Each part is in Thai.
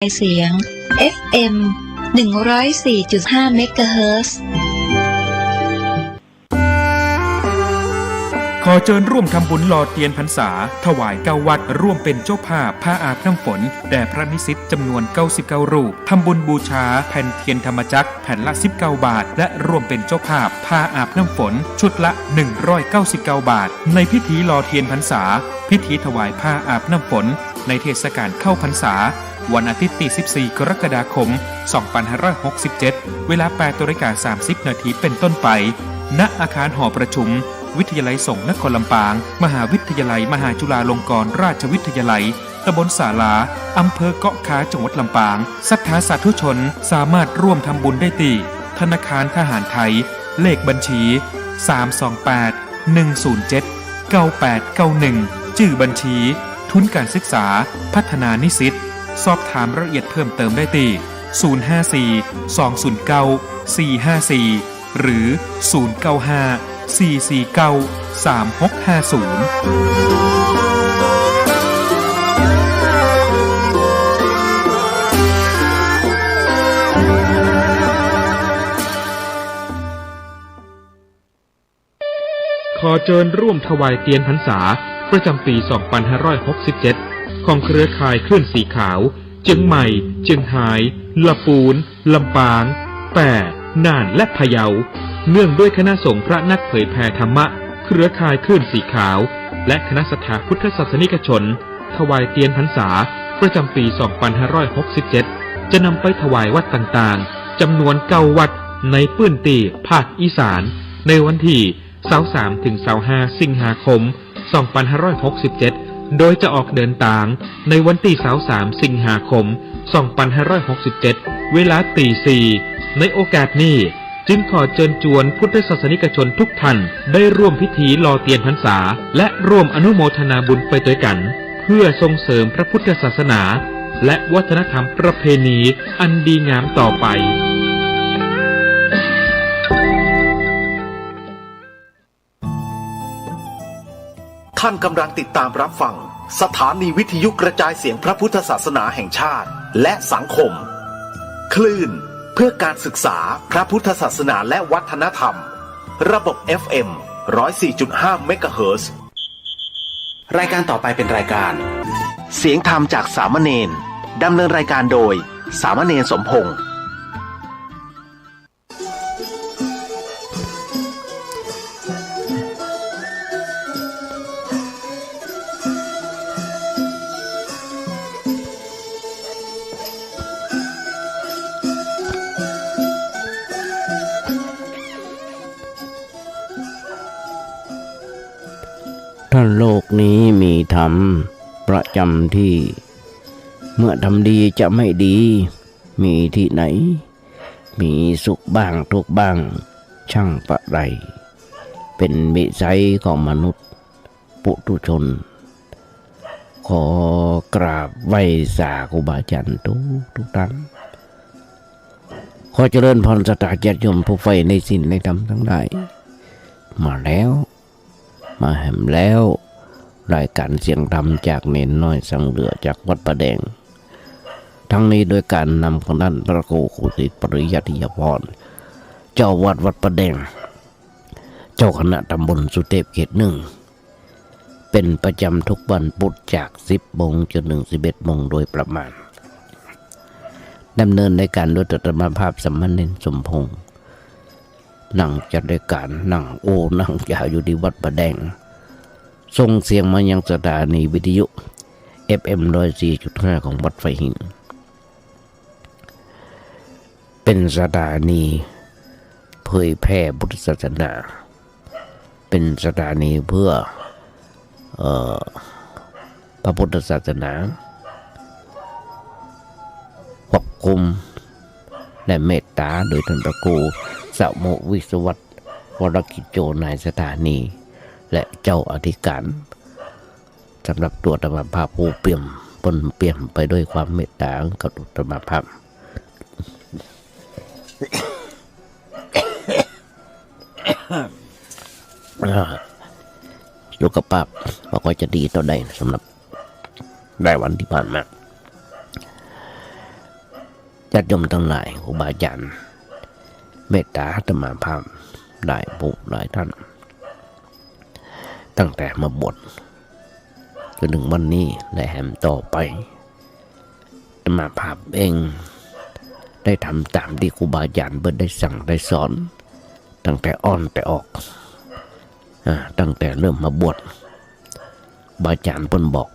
เสียง FM 104.5 เมกะเฮิรตซ์ขอเชิญร่วมทำบุญหล่อเทียนพรรษาถวาย9วัดร่วมเป็นเจ้าภาพผ้าอาบน้ำฝนแด่พระนิสิตจำนวน99รูปทำบุญบูชาแผ่นเทียนธรรมจักรแผ่นละ19บาทและร่วมเป็นเจ้าภาพผ้าอาบน้ำฝนชุดละ199บาทในพิธีหล่อเทียนพรรษาพิธีถวายผ้าอาบน้ำฝนในเทศกาลเข้าพรรษาวันอาทิตย์ที่14กรกฎาคม2567เวลา 8:30 น.เป็นต้นไปณอาคารหอประชุมวิทยาลัยสงฆ์นครลำปางมหาวิทยาลัยมหาจุฬาลงกรณราชวิทยาลัยตำบลศาลาอำเภอเกาะขาจังหวัดลำปางศรัทธาสาธุชนสามารถร่วมทำบุญได้ที่ธนาคารทหารไทยเลขบัญชี328-107-9891ชื่อบัญชีทุนการศึกษาพัฒนานิสิตสอบถามรายละเอียดเพิ่มเติมได้ที่054-209-454หรือขอเชิญร่วมถวายเทียนพรรษาประจำปี 2567 ของเครือข่ายคลื่นสีขาวเชียงใหม่เชียงรายลำพูนลำปางแป่น่านและพะเยาเนื่องด้วยคณะสงฆ์พระนักเผยแผ่ธรรมะเครือข่ายคลื่นสีขาวและคณะศรัทธาพุทธศาสนิกชนถวายเทียนพรรษาประจำปี 2567 จะนำไปถวายวัดต่างๆจำนวน9วัดในพื้นที่ภาคอีสานในวันที่23ถึง25สิงหาคม2567โดยจะออกเดินทางในวันที่23สิงหาคม2567เวลาตี 4ในโอกาสนี้จึงขอเชิญชวนพุทธศาสนิกชนทุกท่านได้ร่วมพิธีหล่อเทียนพรรษาและร่วมอนุโมทนาบุญไปด้วยกันเพื่อส่งเสริมพระพุทธศาสนาและวัฒนธรรมประเพณีอันดีงามต่อไปท่านกำลังติดตามรับฟังสถานีวิทยุกระจายเสียงพระพุทธศาสนาแห่งชาติและสังคมคลื่นเพื่อการศึกษาพระพุทธศาสนาและวัฒนธรรมระบบ FM 104.5 เมกะเฮิรตซ์รายการต่อไปเป็นรายการเสียงธรรมจากสามเณรดำเนินรายการโดยสามเณรสมพงษ์ถ้าโลกนี้มีธรรมประจำที่เมื่อทำดีจะไม่ดีมีที่ไหนมีสุขบ้างทุกข์บ้างช่างประไรเป็นวิสัยของมนุษย์ปุถุชนขอกราบไหว้สาครูบาอาจารย์ทุกท่านขอเจริญพรศรัทธาญาติโยมผู้ใฝ่ในศีลในธรรมทั้งหลายมาแล้วมาแหมแล้วรายการเสียงธรรมจากเนนน้อยสังเหลือจากวัดประแดงทั้งนี้โดยการนำของท่านพระครูครูสิทธิปริยัติยพรเจ้าวัดวัดประแดงเจ้าคณะตำบลสุเทพเขต 1เป็นประจำทุกวันพุธจาก 10 โมงจนถึง 11 โมงโดยประมาณดำเนินในการโดยอัตมาภาพสามเณรสมพงษ์นั่งจัดรายการนั่งยาวอยู่ที่วัดประแดงส่งเสียงมายังสถานีวิทยุ FM 104.5 ของวัดไฟหินเป็นสถานีเผยแพร่พุทธศาสนาเป็นสถานีเพื่อพระพุทธศาสนาควบคุมและเมตตาโดยท่านพระครูสมุวิศวัตรวรกิจโจนายสถานีและเจ้าอธิการสำหรับตัวธรรมภาพผู้เปี่ยมไปด้วยความเมตตากับธรรมภาพสุขภาพก็จะดีต่อได้สำหรับได้วันที่ผ่านมา ญาติโยมทั้งหลายครูบาอาจารย์เมตตาอาตมาภาพได้บุหลายท่านตั้งแต่มาบวชจนถึงวันนี้และแหมต่อไปอาตมาภาพเองได้ทำตามที่ครูบาอาจารย์เพิ่นได้สั่งได้สอนตั้งแต่อ่อนแต่ออกตั้งแต่เริ่มมาบวชบาอาจารย์เพิ่นบอก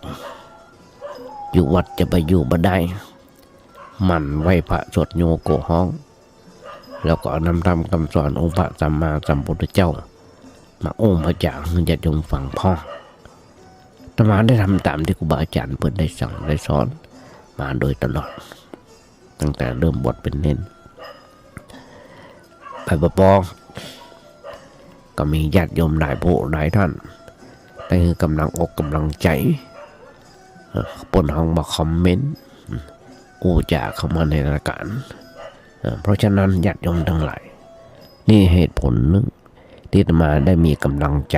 อยู่วัดจะไปอยู่บ่ได้มันไหวพระสวดโยโกห้องแล้วก็นำธรรมคำสอนองค์พระสัมมาสัมพุทธเจ้ามาโอ้มาจากญาติโยมฟังพ่ออาตมาได้ทำตามที่ครูบาอาจารย์เพิ่นได้สั่งได้สอนมาโดยตลอดตั้งแต่เริ่มบวชเป็นเน้นไปปอก็มีญาติโยมหลายผู้หลายท่านได้คือกำลังอกกำลังใจปนห้องมาคอมเมนต์อู้จ่าเข้ามาในรายการเพราะฉะนั้นญาติโยมทั้งหลายนี่เหตุผลหนึ่งที่อาตมาได้มีกำลังใจ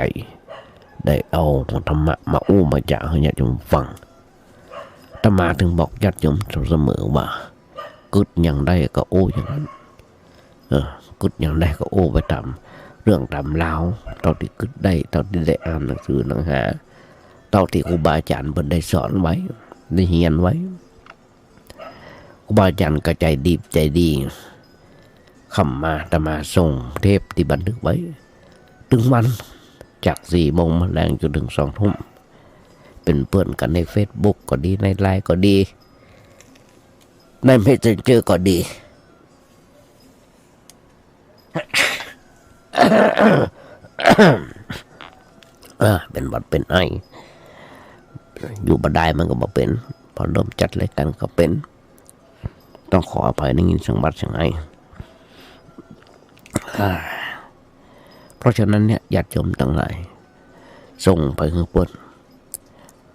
ได้เอาธรรมะมาอู้มาจ่าให้ญาติโยมฟังอาตมาถึงบอกญาติโยมเสมอว่ากึดอย่างใดก็อู้อย่างนั้นกึดอย่างใดก็อู้ไปตามเรื่องตามราวเท่าที่กึดได้เท่าที่ได้อ่านหนังสือหนังหาเท่าที่ครูบาอาจารย์เพิ่นได้สอนไว้ได้เรียนไว้ครูบาอาจารย์ก็ใจดีใจดีคำมาอาตมาส่งเทปที่บันทึกไว้ถึงวันจาก4 โมงมาแรงจนถึง2 ทุ่มเป็นเพื่อนกันใน Facebook ก็ดีในไลน์ก็ดีในเมสเซนเจอร์ก็ดีเป็นบัดเป็นไออยู่บ่ได้มันก็บ่เป็นพอเริ่มจัดรายการก็เป็นต้องขออภัยในยินเสียงบัดเสียงไอเพราะฉะนั้นเนี่ยญาติโยมทั้งหลายส่งไปให้เพิ่น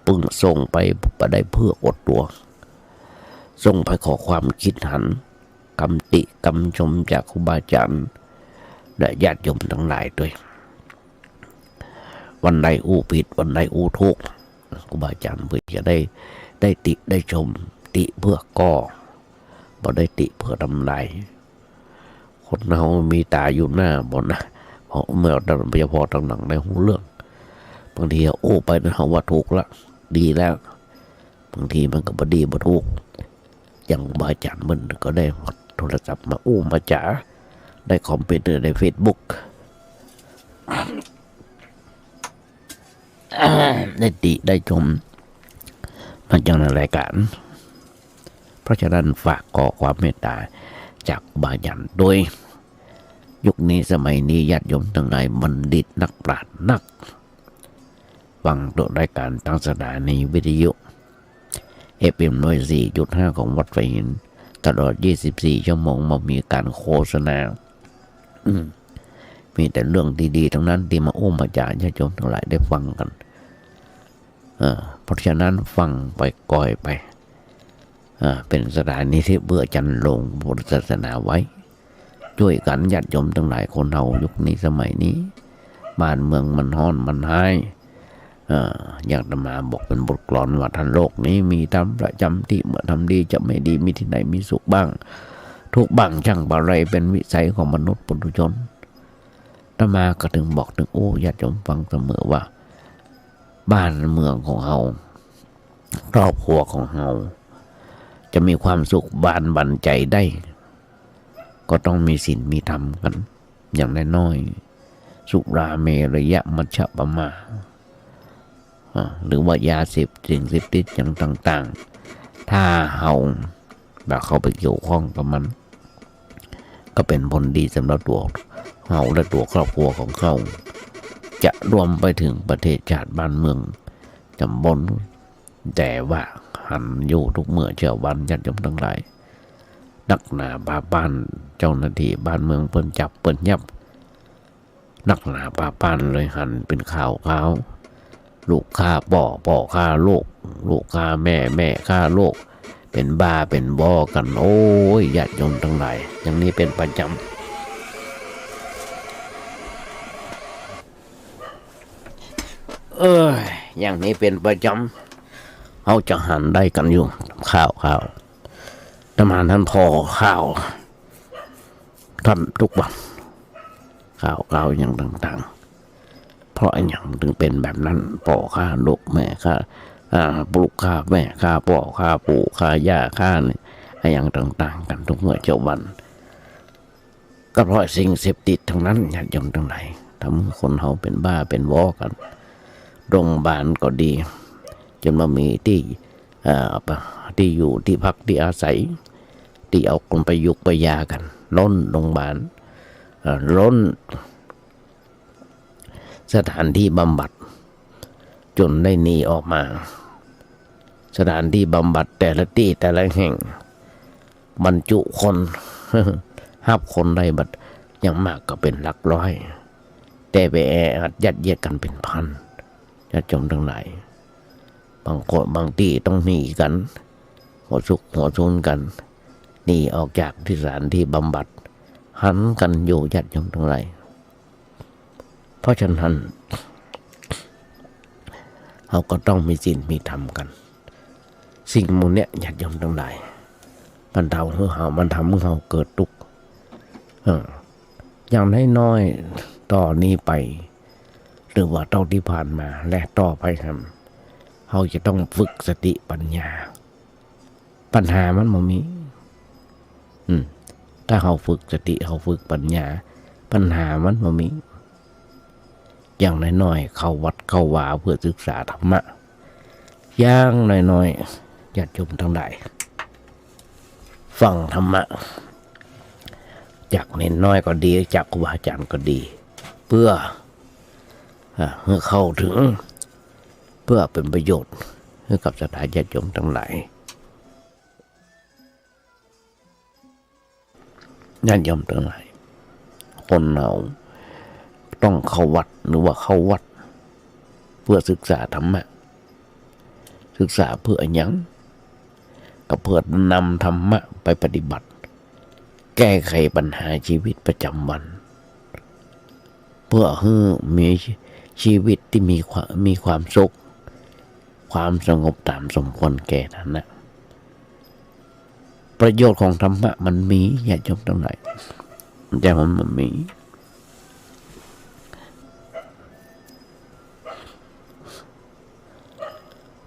ปึ้งส่งไปบ่ได้เพื่ออดตัวส่งไปขอความคิดหันคำติคำชมจากครูบาอาจารย์และญาติโยมทั้งหลายด้วยวันใดอู้ผิดวันใดอู้ถูกครูบาอาจารย์เพื่อจะได้ติได้ชมติเพื่อก่อบ่ได้ติเพื่อทำลายคนเรามีตาอยู่หน้าบ่นะเพราะเมื่อเราพยาพอตั้งหนังในหูเรื่องบางทีโอ้ไปนะว่าถูกละดีแล้วบางทีมันก็บ่ดีบ่ถูกอย่างครูบาอาจารย์มันก็ได้โทรศัพท์มาอู้มาจ๋าได้คอมพิวเตอร์ได้ Facebook ได้ติได้ชมมาจากในรายการเพราะฉะนั้นฝากขอความเมตตาจากบายันโดยยุคนี้สมัยนี้ญาติโยมทั้งหลายบัณฑิตนักปราชญ์นักฟังตัวรายการทางสถานีวิทยุ FM 104.5 ของวัดไฟหินตลอด24 ชั่วโมงมามีการโฆษณามีแต่เรื่องดีๆทั้งนั้นที่มามาจากญาติโยมทั้งหลายได้ฟังกันเพราะฉะนั้นฟังไปก่อยไปเป็นสถานีที่เบื่อจันลงพุทธศาสนาไว้ช่วยกันญาติโยมทั้งหลายคนเฮายุคนี้สมัยนี้บ้านเมืองมันฮ้อนมันหายอยากจะมาบอกเป็นบทกลอนว่าท่านโลกนี้มีธรรมประจำที่เมื่อทำดีจะไม่ดีมีที่ไหนมีสุขบ้างทุกบ้างช่างบะไรเป็นวิสัยของมนุษย์ปุถุชนธรรมาก็ถึงบอกถึงญาติโยมฟังเสมอว่าบ้านเมืองของเฮาครอบครัวของเฮาจะมีความสุขบานบันใจได้ก็ต้องมีศีลมีธรรมกันอย่างน้อยๆสุราเมรยะมัชฌะปมาหรือว่ายาเสพสิ่งเสพติดอย่างต่างๆถ้าเฮาแบบเข้าไปเกี่ยวข้องกับมันก็เป็นผลดีสำหรับตัวเฮาและตัวครอบครัวของเขาจะรวมไปถึงประเทศชาติบ้านเมืองจำบนแต่ว่าหันอยู่ทุกเมื่อเช้าวันญาติโยมทั้งหลายนักหนาปาบ้านเจ้าหน้าที่บ้านเมืองเปิ้นจับเปิ้นยับนักหนาปาบ้านเลยหันเป็นข่าวลูกฆ่าพ่อฆ่าลูกฆ่าแม่ฆ่าลูกเป็นบ้าเป็นบอกันโอ้ยญาติโยมทั้งหลายอย่างนี้เป็นประจำอย่างนี้เป็นประจำเขาจะหันได้กันอยู่ข่าว ทำงานท่านพอข้าวทำทุกวันข้าวอย่างต่างๆเพราะอย่างถึงเป็นแบบนั้นพ่อข้าลูกแม่ข้าปลูกข้าแม่ข้าพ่อข้าปู่ข้าย่าข้าเนี่ยอย่างต่างๆกันทุกเมื่อเจ้าวันก็เพราะสิ่งเสพติดทั้งนั้นญาติโยมทั้งหลายทำให้คนเฮาเป็นบ้าเป็นวอกันโรงพยาบาลก็ดีจนมามีที่อยู่ที่พักที่อาศัยที่เอาคนไปยุกไปยากันล้นโรงพยาบาลล้นสถานที่บำบัดจนได้หนีออกมาสถานที่บำบัดแต่ละที่แต่ละแห่งบรรจุคนห้าคนได้บัดอย่างมากก็เป็นหลักร้อยแต่ไปแออัดยัดเยียดกันเป็นพันญาติโยมทั้งหลายบางคนบางที่ต้องหนีกันหัวซุกหัวซุนกันหนีออกจากที่สถานที่บำบัดหันกันอยู่ญาติโยมทั้งหลายเพราะฉะนั้นเราก็ต้องมีศีลมีธรรมกันสิ่งมูลเนี้ยญาติโยมทั้งหลายมันทำให้เราเกิดทุกข์อย่างน้อยๆต่อนี้ไปหรือว่าเท่าที่ผ่านมาและต่อไปครับเราจะต้องฝึกสติปัญญาปัญหามันบ่มีถ้าเราฝึกสติเราฝึกปัญญาปัญหามันบ่มีอย่างน้อยๆเข้าวัดเข้าวาเพื่อศึกษาธรรมะอย่างน้อยๆญาติโยมทั้งหลายฟังธรรมะจากเน้นน้อยก็ดีจากครูบาอาจารย์ก็ดีเพื่อเข้าถึงเพื่อเป็นประโยชน์ให้กับศรัทธาญาติโยมทั้งหลายญาติโยมทั้งหลายคนเราต้องเข้าวัดหรือว่าเข้าวัดเพื่อศึกษาธรรมะศึกษาเพื่อหยังก็เพื่อนำธรรมะไปปฏิบัติแก้ไขปัญหาชีวิตประจำวันเพื่อให้มีชีวิตที่มีความสุขความสงบตามสมควรแก่ฐานะประโยชน์ของธรรมะมันมีอย่าจมตรงไหนแต่มันมี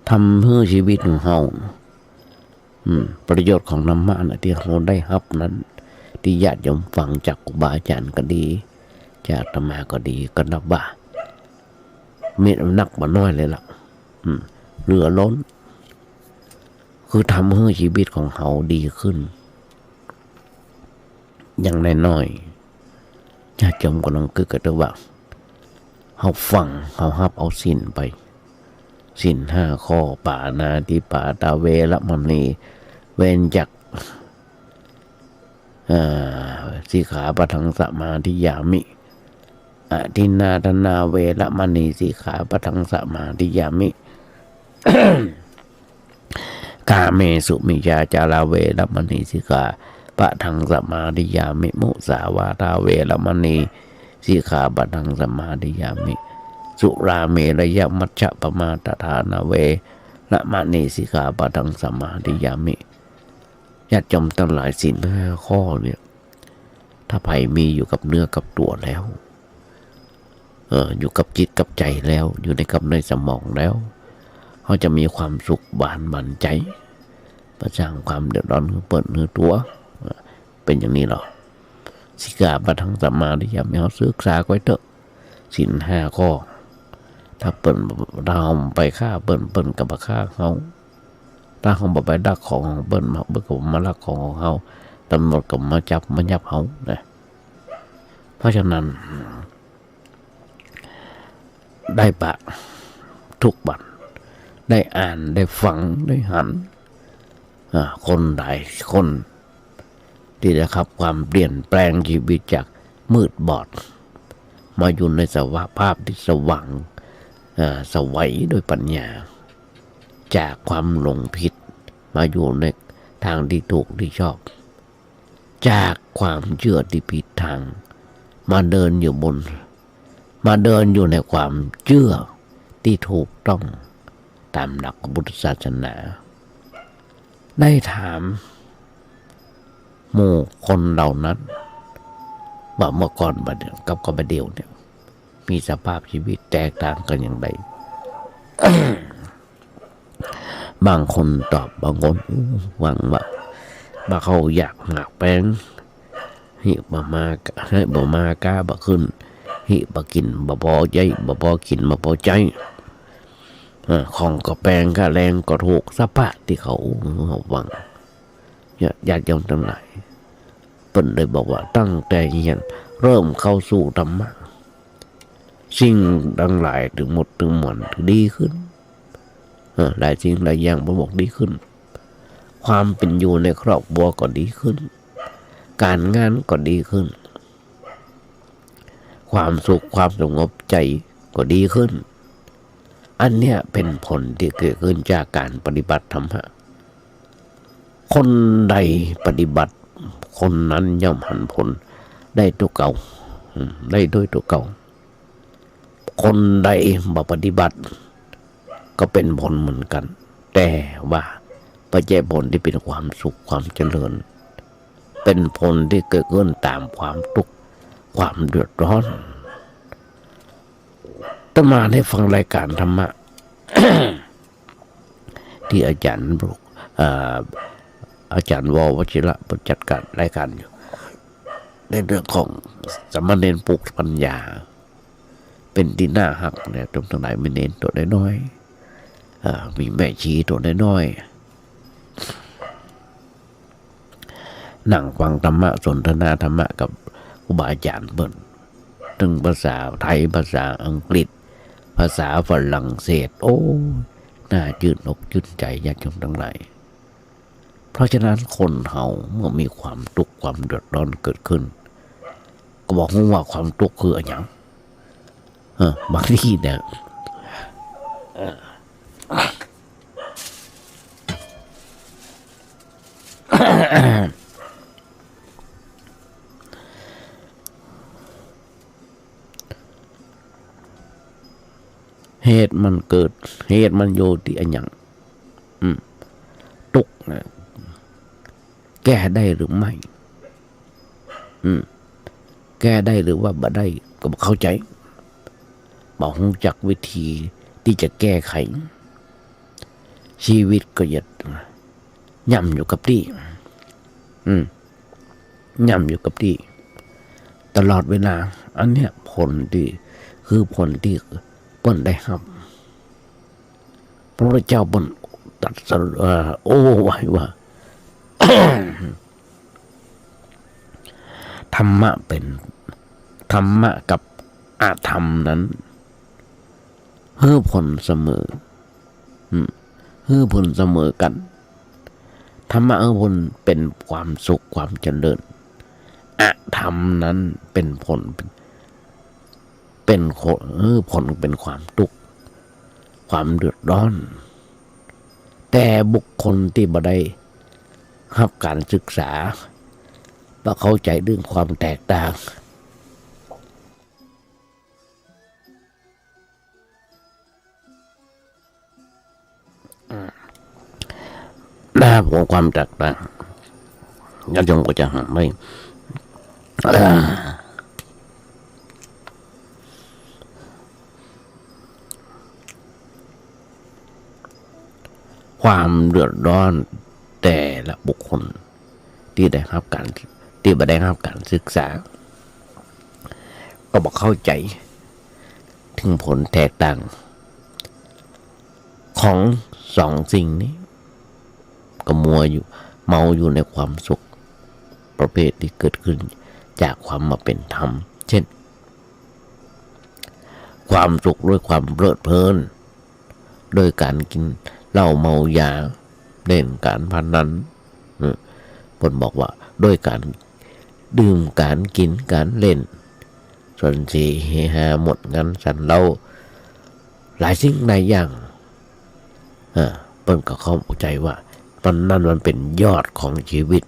ทำเพื่อชีวิตของเราประโยชน์ของธรรมะนะที่เราได้รับนั้นที่ญาติโยมฟังจากครูบาอาจารย์ก็ดีจากธรรมะก็ดีก็นับว่ามีนักมาน้อยเลยล่ะเหลือล้นคือทำให้ชีวิตของเขาดีขึ้นอย่างน้อยๆญาติโยมก็ต้องคือกันว่าเขาฟังเขารับเอาศีลไปศีล5 ข้อปานาติปาตาเวรมณีเว้นจากสิกขาปะทังสมาธิยามิอทินนาทนาเวรมณีสิกขาปะทังสมาธิยามิ กาเมสุมิจาจาราเวรมณีสิกขาปะทังสมาธิยามิมุสาวาทาเวรมณีสิกขาปะทังสมาธิยามิสุราเมรยมัชฌะปมาทฐานาเวรมณีสิกขาปะทังสมาธิยามิญาติโยมทั้งหลายศีล5 ข้อเนี่ยถ้าใครมีอยู่กับเนื้อกับตัวแล้วอยู่กับจิตกับใจแล้วอยู่ในสมองแล้วเขาจะมีความสุขบานบันใจประสร้างความเดือดร้อนเปิดเนื้อตัวเป็นอย่างนี้หรอสิกขาปะทังสมาธิยามิเขาศึกษาไว้เถอะศีล5 ข้อถ้าเปิดเราไปฆ่าเปิดกับฆ่าเขาถ้าเขาบอกไปดักของเปิ้นมาเบิกกับมาลักของเขาตำรวจก็มาจับมายับเขานะเพราะฉะนั้นได้ปะทุกบันได้อ่านได้ฟังได้หันคนใดคนที่ได้รับความเปลี่ยนแปลงชีวิตจากมืดบอดมาอยู่ในสภาพที่สว่างสวัยด้วยปัญญาจากความหลงผิดมาอยู่ในทางที่ถูกที่ชอบจากความเชื่อที่ผิดทางมาเดินอยู่ในความเชื่อที่ถูกต้องตามหลักพุทธศาสนาได้ถาม หมู่คนเหล่านั้นว่าเมื่อก่อนบัดเดียวกับบัดเดียวเนี่ยมีสภาพชีวิตแตกต่างกันอย่างไร บางคนตอบบางคนหวังว่าเขาอยากหักแป้งหิบมากให้บ่มากล้าบ่ขึ้นหิบ่กินบ่พอใจบ่พอกินบ่พอใจของก็แปลงก็แรงก็ถูกสภาพที่เขาหวังญาติโยมทั้งหลายเพิ่นเลยบอกว่าตั้งแต่ยังเริ่มเข้าสู่ธรรมะสิ่งทั้งหลายถึงหมดถึงหมดดีขึ้นหลายสิ่งหลายอย่างบ่บอกดีขึ้นความเป็นอยู่ในครอบครัวก็ดีขึ้นการงานก็ดีขึ้นความสุขความสงบใจก็ดีขึ้นอันเนี้ยเป็นผลที่เกิดขึ้นจากการปฏิบัติธรรมะคนใดปฏิบัติคนนั้นย่อมหันผลได้ตัวเก่าได้ด้วยตัวเก่าคนใดบ่ปฏิบัติก็เป็นผลเหมือนกันแต่ว่าปัจจัยผลที่เป็นความสุขความเจริญเป็นผลที่เกิดขึ้นตามความทุกข์ความเดือดร้อนอาตมาได้ฟังรายการธรรมะ ที่อาจารย์อาจารย์ววชิระประจัดการรายการอยู่ในเรื่องของสามเณรปลูกปัญญาเป็นที่น่าหักเนี่ยตรงไหนไม่เน้นตัวน้อยๆมีแม่ชีตัวน้อยๆนั่งฟังธรรมะสนทนาธรรมะกับครูบาอาจารย์เบิ่นถึงภาษาไทยภาษาอังกฤษภาษาฝรั่งเศสโอ้น่าชื่นอกชื่นใจญาติโยมทั้งหลายเพราะฉะนั้นคนเฮาเมื่อมีความทุกข์ความเดือดร้อนเกิดขึ้นก็บอกว่าความทุกข์คืออะไรอย่างบางทีเนี่ยเหตุมันเกิดเหตุมันโยที่อันอย่างตุกนะแก้ได้หรือไม่แก้ได้หรือว่าบ่ได้ก็บ่เข้าใจบ่รู้จักวิธีที่จะแก้ไขชีวิตก็อย่าย่ำอยู่กับที่ย่ำอยู่กับที่ตลอดเวลาอันเนี้ยผลที่คือผลที่เปิ้นได้ครับพระเจ้าเปิ้นตัดโอ้ไว้ว่า ธรรมะเป็นธรรมะกับอาธรรมนั้นให้ผลเสมอให้ผลเสมอกันธรรมะให้ผลเป็นความสุขความเจริญอาธรรมนั้นเป็นผลเป็นผลเป็นความทุกข์ความเดือดร้อนแต่บุคคลที่บ่ได้รับการศึกษาบ่เข้าใจเรื่องความแตกต่างหน้าของความแตกต่างญาติโยมก็จะไม่ความเดือดร้อนแต่ละบุคคลที่ได้รับการที่บ่ได้รับการศึกษาก็บ่เข้าใจถึงผลแตกต่างของสองสิ่งนี้ก็เมาอยู่ในความสุขประเภทที่เกิดขึ้นจากความมาเป็นธรรมเช่นความสุขด้วยความเพลิดเพลินโดยการกินเหล้าเมายาเล่นการพนันผมบอกว่าด้วยการดื่มการกินการเล่นส่วนสี่เฮฮาหมดงั้นสันเล่าหลายสิ่งหลายอย่างเปิ้นก็เข้าใจว่าตอนนั้นมันเป็นยอดของชีวิต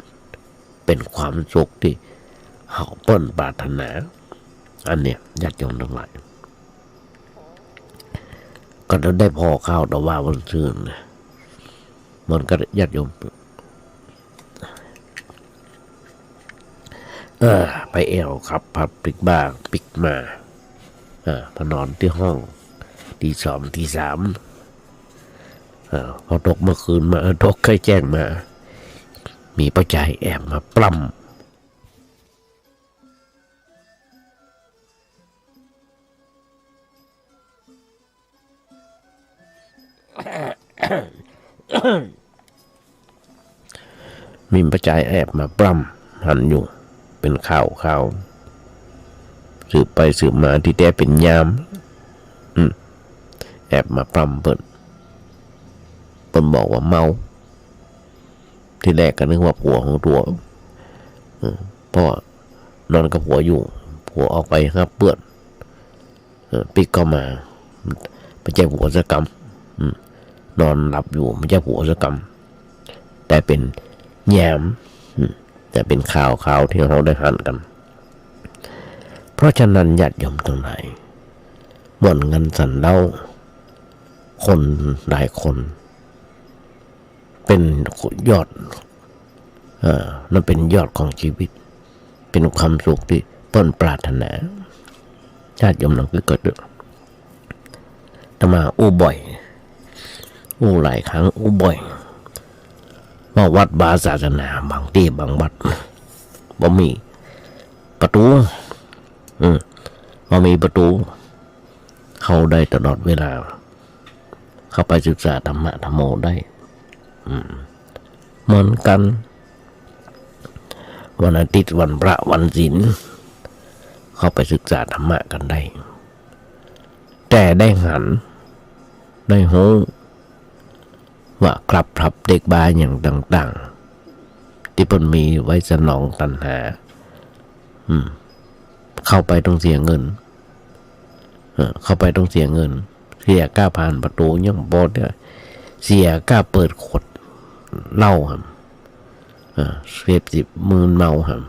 เป็นความสุขที่เขาเปิ้นปรารถนาอันเนี้ยญาติโยมทั้งหลายก็ได้พอข้าวแต่ว่าวันซื่นมันก็ญาติโยม ไปแอวครับพับปิกบ้างปิกมาพอนอนที่ห้องตีสองตีสามพอตกเมื่อคืนมาตกใครแจ้งมามีป้าใจแอบมาปล้ำมีป้าใจแอบมาปล้ำหันอยู่เป็นข่าวสืบไปสืบมาที่แท้เป็นยามแอบมาปล้ำเปิ้นบอกว่าเมาที่แรกก็นึกว่าผัวของตัวเพราะนอนกับผัวอยู่ผัวออกไปครับเปื้อนปิกก็มาไม่ใช่ผัวสกรรมนอนหลับอยู่ไม่ใช่ผัวสกรรมแต่เป็นแยมแต่เป็นข่าวที่เราได้หันกันเพราะฉะนั้นญาติโยมทั้งหลายบ่อนเงินสันเล่าคนหลายคนเป็นยอดนั่นเป็นยอดของชีวิตเป็นความสุขที่ต้นปรารถนาญาติโยมเราก็เกิดแต่มาอู้บ่อยอู้หลายครั้งอู้บ่อยว่าวัดบาศาสนาบางที่บางวัดบ่มีประตูบ่มีประตูเข้าได้ตลอดเวลาเข้าไปศึกษาธรรมะธรรมโมได้เหมือนกันวันอาทิตย์วันพระวันศีลเข้าไปศึกษาธรรมะกันได้แต่ได้หันได้หูว่าครับเด็กบาอย่างต่างๆที่เพิ่นมีไว้สนองตัณหาเข้าไปต้องเสียเงินเข้าไปต้องเสียเงินเสียค่าผ่านประตูยังบ่ได้เสียค่าเปิดขวดเหล้าครับ10,000เมาครับ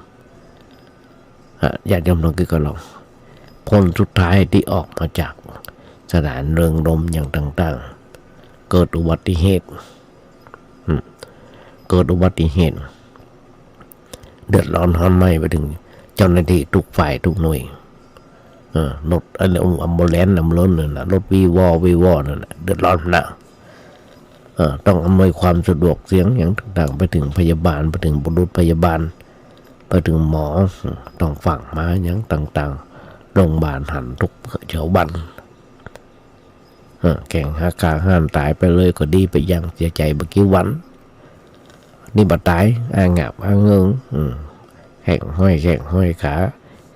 ญาติโยมต้องคิดกันลองผลสุดท้ายที่ออกมาจากสถานเริงรมย์อย่างต่างๆเกิดอุบัติเหตุเดือดร้อนไหม้ไปถึงเจ้าหน้าที่ทุกฝ่ายทุกหน่วยรถอัมบูเลนซ์นำล้นนั่นนะรถวีวอนั่นนะเดือดร้อนนะต้องอำนวยความสะดวกเสียงอย่างต่างๆไปถึงพยาบาลไปถึงบุรุษพยาบาลไปถึงหมอต้องฝังมาอย่างต่างๆโรงพยาบาลหันทุกเฉาบันแข่งหากาห้านตายไปเลยก็ดีไปยังเสียใจเมื่อกี้วันนี่บัดตายงับเงิงแข่งห้อยขา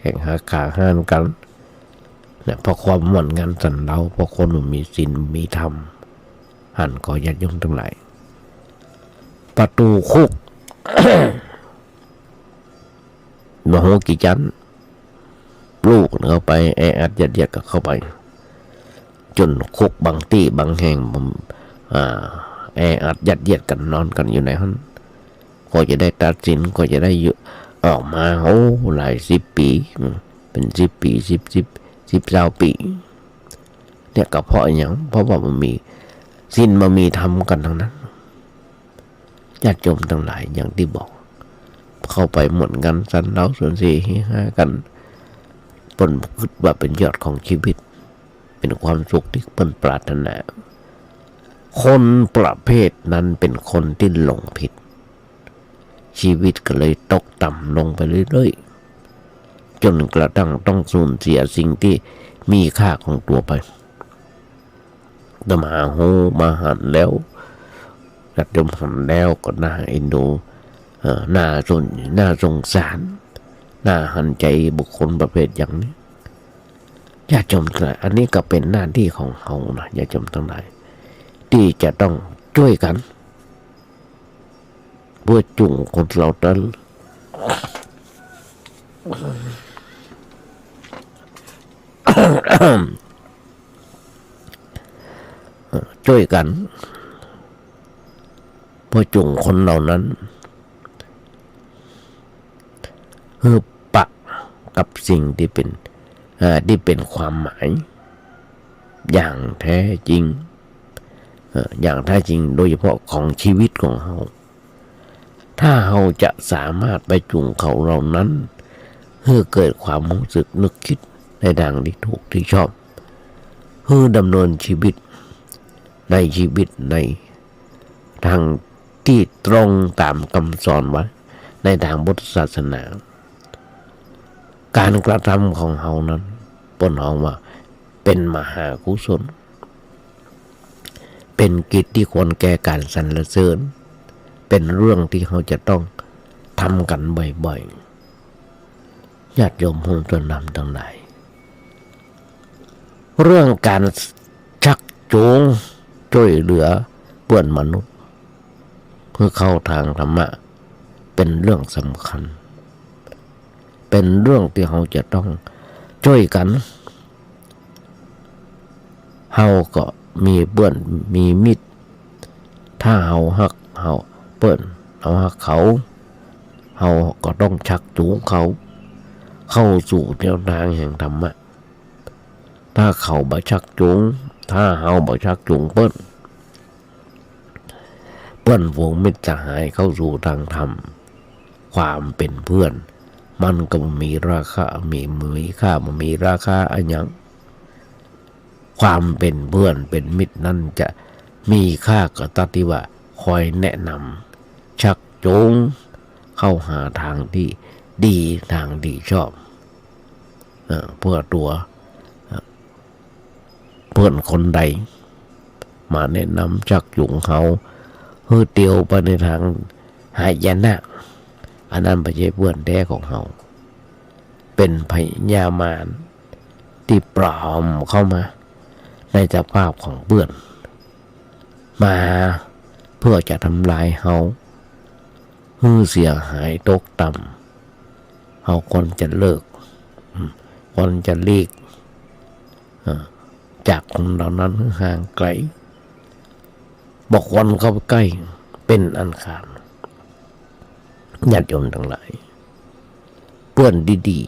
แข่งหากาห้านกันเนี่ยเพราะความหม่นงานสันเราเพราะคนมันมีศีลมีธรรมหันก็ญาติโยมทั้งหลายประตูคุก มโหกิจันลูกเข้าไปแออัดยัดก็เข้าไปจนคุกบางที่บางแห่งแออัดยัดกันนอนกันอยู่ในห้องก็จะได้ตัดสินก็จะได้ออกมาหลาย10 ปีเป็น10 ปี10 ปีเนี่ยก็เพราะอย่างเพราะว่ามันมีสิ้นมามีทำกันทั้งนั้นญาติโยมทั้งหลายอย่างที่บอกเข้าไปหมดกันสันเล่าส่วนสี่ห้ากันปนคิดว่าเป็นยอดของชีวิตเป็นความสุขที่เพิ่นปรารถนาคนประเภทนั้นเป็นคนที่หลงผิดชีวิตก็เลยตกต่ำลงไปเรื่อยๆจนกระทั่งต้องสูญเสียสิ่งที่มีค่าของตัวไปมาหันแล้วกัดยมหันแล้วก็น่าเอ็นดูน่าสงสารน่าหันใจบุคคลประเภทอย่างนี้ญาติโยมทั้งหลายอันนี้ก็เป็นหน้าที่ของเรานะญาติโยมทั้งหลายที่จะต้องช่วยกันเพื่อจุงคนเรานั้นช่วยกันเพื่อจุงคนเหล่านั้นเพื่อปักกับสิ่งที่เป็นความหมายอย่างแท้จริงโดยเฉพาะของชีวิตของเราถ้าเราจะสามารถไปจุงเขาเหล่านั้น ให้เกิดความรู้สึกนึกคิดในทางที่ถูกที่ชอบให้ดำเนินชีวิตในทางที่ตรงตามคำสอนไว้ในทางพุทธศาสนาการกระทำของเฮานั้นปนห้องว่าเป็นมหากุศลเป็นกิจที่ควรแก่การสรรเสริญเป็นเรื่องที่เขาจะต้องทำกันบ่อยๆญาติโยมผู้จนนำทั้งหลายเรื่องการชักจูงช่วยเหลือเพื่อนมนุษย์เพื่อเข้าทางธรรมะเป็นเรื่องสำคัญเป็นเรื่องที่เราจะต้องช่วยกันเราก็มีเพื่อนมีมิตรถ้าเราฮักเราเพื่อนเราฮักเขาเราก็ต้องชักจูงเขาเข้าสู่แนวทางแห่งธรรมะถ้าเขาบ่ชักจูงถ้าเราบ่ชักจูงเพื่อนฝูงมิตรสหายเข้าสู่ทางธรรมความเป็นเพื่อนมันก็มีราคามีค่ามันมีราคาอันยังความเป็นเพื่อนเป็นมิตรนั่นจะมีค่าก็ตัดที่ว่าคอยแนะนำชักจูงเข้าหาทางที่ดีทางที่ชอบเพื่อตัวเพื่อนคนใดมาแนะนำชักจูงเขาเพื่อเตียวไปในทางหายนะอันนั้นไม่ใช่เพื่อนแท้ของเขาเป็นพญามารที่ปลอมเข้ามาในสภาพของเพื่อนมาเพื่อจะทำลายเขาให้เสียหายตกต่ำเขาควรจะเลิกควรจะลีกจากคนเหล่านั้นห่างไกลบอกวันเข้าไปใกล้เป็นอันขาดญาติโยมทั้งหลายเพื่อนดี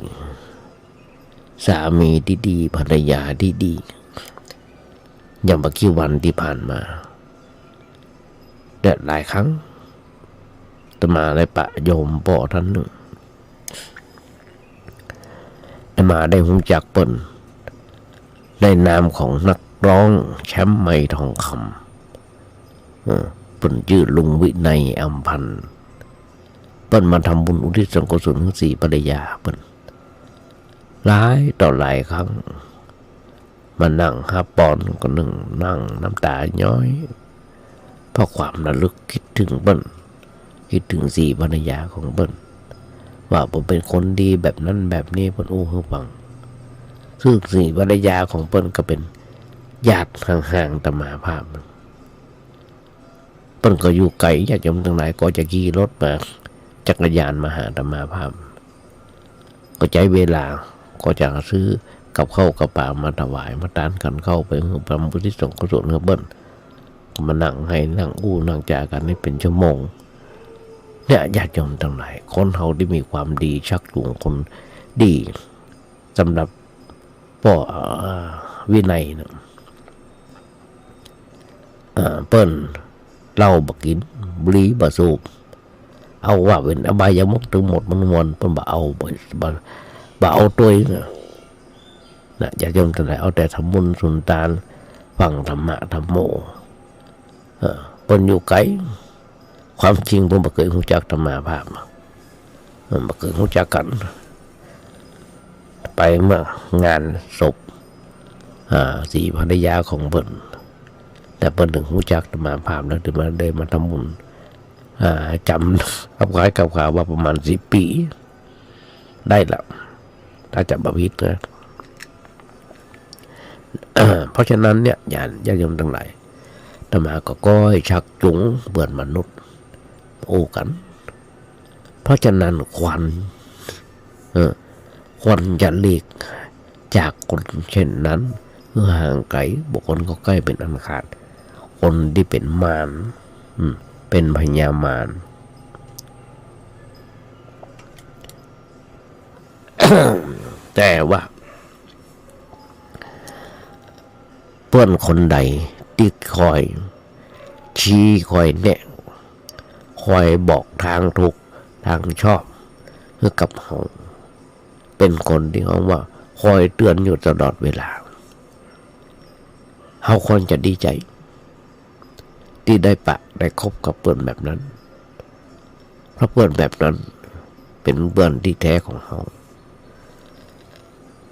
ๆสามีดีๆภรรยาดีๆอย่างเมื่อกี้วันที่ผ่านมาได้หลายครั้งจะมาได้ปะโยมป่อท่านหนึ่งมาได้หูจักเปิ้นในนามของนักร้องแชมป์ไมค์ทองคำเปิ้นชื่อลุงวินัยอัมพันธ์เปิ้นมาทำบุญอุทิศส่วนกุศลทั้ง4ภรรยาเปิ้นหลายต่อหลายครั้งมานั่งฮับปอนก็นั่งน้ำตาย้อยเพราะความระลึกคิดถึงเปิ้นคิดถึง4ภรรยาของเปิ้นว่าผมเป็นคนดีแบบนั้นแบบนี้เปิ้นอู้ให้ฟังซึ่ง4ภรรยาของเปิ้นก็เป็นญาติห่างๆตมาภาพเปิ้นก็อยู่ไกลญาติโยมทั้งหลายก็จะขี่รถมาจักรยานมาหาตมาภาพก็ใช้เวลาก็จะซื้อกับข้าวกับปลามาถวายมาทานกันเข้าไปเพื่อประมุทิศส่งกุศลเพื่อเบิ้ลมานั่งให้นั่งอู้นั่งจากันนี่เป็นชั่วโมงเนี่ยญาติโยมทั้งหลายคนเขาที่มีความดีชักจูงคนดีสำหรับพ่อวินัยนะเปิ้ลเหล้าบักกินบุหรี่บะสูบเอาว่าเป็นอบายมุขทั้งหมดมันวนเปิ้ลบ่เอาบ่เอาตัวนะญาติโยมทั้งหลายเอาแต่ทำบุญสุนทานฟังธรรมะธรรมโมเปิ้ลอยู่ไกลความจริงผมบ่เคยรู้จักธรรมะภาพบ่เคยรู้จักกันไปเมื่องานศพ4ภรรยาของเปิ้ลแต่เปิ้ลถึงรู้จักธรรมะภาพแล้วถึงมาได้มาทำบุญจำกับข่าวว่าประมาณ10 ปีได้ละถ้าจะบ่ผิดนะเพราะฉะนั้นเนี่ยญาติโยมทั้งหลายธรรมะก็ก้อยชักจูงเพื่อนมนุษย์โอ้กันเพราะฉะนั้นควรจะหลีกจากคนเช่นนั้นเมื่อห่างไกลบุคคลก็ใกล้เป็นอันขาดคนที่เป็นมารเป็นพญามาร แต่ว่าเพื่อนคนใดที่คอยชี้คอยแนะคอยบอกทางถูกทางชอบให้กับเขา เป็นคนที่เขาว่าคอยเตือนอยู่ตลอดเวลาเขาควรจะดีใจที่ได้ปะได้คบกับเพื่อนแบบนั้นเพราะเพื่อนแบบนั้นเป็นเพื่อนที่แท้ของเขา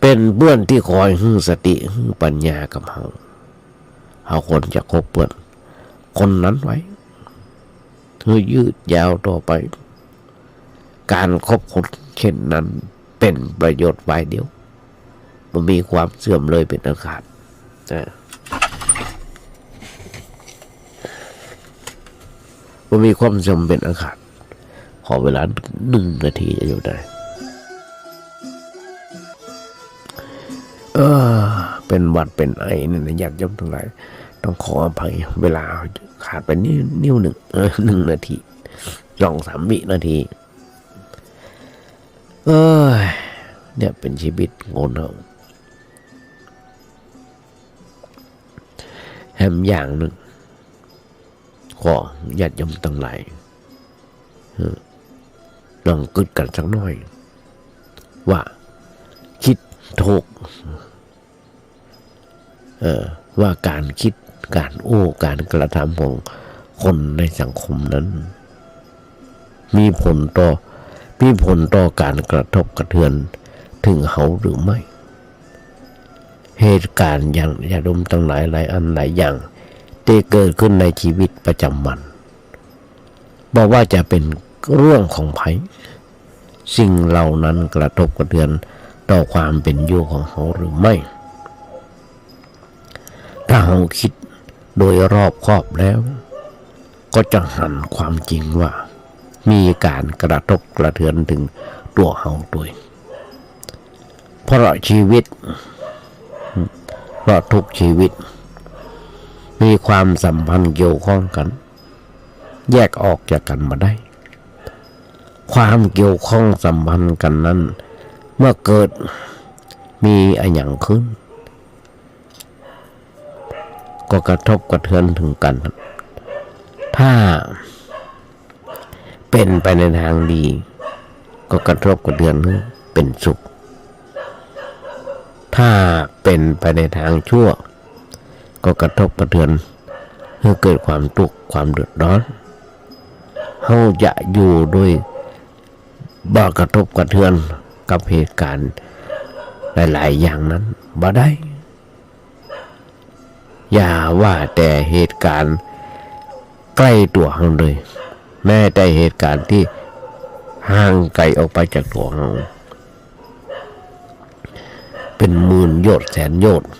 เป็นเพื่อนที่คอยหึ่งสติหึ่งปัญญากับเขาควรจะคบเพื่อนคนนั้นไว้เพื่อยืดยาวต่อไปการคบคนเช่นนั้นเป็นประโยชน์ฝ่ายเดียวมันมีความเสื่อมเลยเป็นอันขาดมันมีความเสื่อมเป็นอันขาดขอเวลา1 นาทีจะอยู่ได้เป็นหวัดเป็นไอเนี่ยญาติโยมทั้งหลายต้องขออภัยเวลาขาดไปนิ้วหนึ่ง1 นาที2-3 วินาทีเนี่ยเป็นชีวิตโง่เง่าแถมอย่างหนึ่งขอญาติโยมทั้งหลายลองกึดกันสักหน่อยว่าคิดถูกว่าการคิดการการกระทำของคนในสังคมนั้นมีผลต่อการกระทบกระเทือนถึงเขาหรือไม่เหตุการณ์อย่างญาติโยมทั้งหลายหลายอันหลายอย่างที่เกิดขึ้นในชีวิตประจำวันบอกว่าจะเป็นเรื่องของภัยสิ่งเหล่านั้นกระทบกระเทือนต่อความเป็นอยู่ของเขาหรือไม่ถ้าเราคิดโดยรอบคอบแล้วก็จะหันความจริงว่ามีการกระทบกระเทือนถึงตัวเราด้วยเพราะชีวิตทุกชีวิตมีความสัมพันธ์เกี่ยวข้องกันแยกออกจากกันมาได้ความเกี่ยวข้องสัมพันธ์กันนั้นเมื่อเกิดมีอะไรอย่างขึ้นก็กระทบกระเทือนถึงกันถ้าเป็นไปในทางดีก็กระทบกระเทือนเป็นสุขถ้าเป็นไปในทางชั่วก็กระทบกระเทือนให้เกิดความทุกข์ความเดือดร้อนเขาจะอยู่ด้วยบ่กระทบกระเทือนกับเหตุการณ์หลายๆอย่างนั้นบ่ได้อย่าว่าแต่เหตุการณ์ใกล้ตัวเราเลยแม้แต่เหตุการณ์ที่ห่างไกลออกไปจากตัวเราเป็นหมื่นโยชน์แสนโยชน์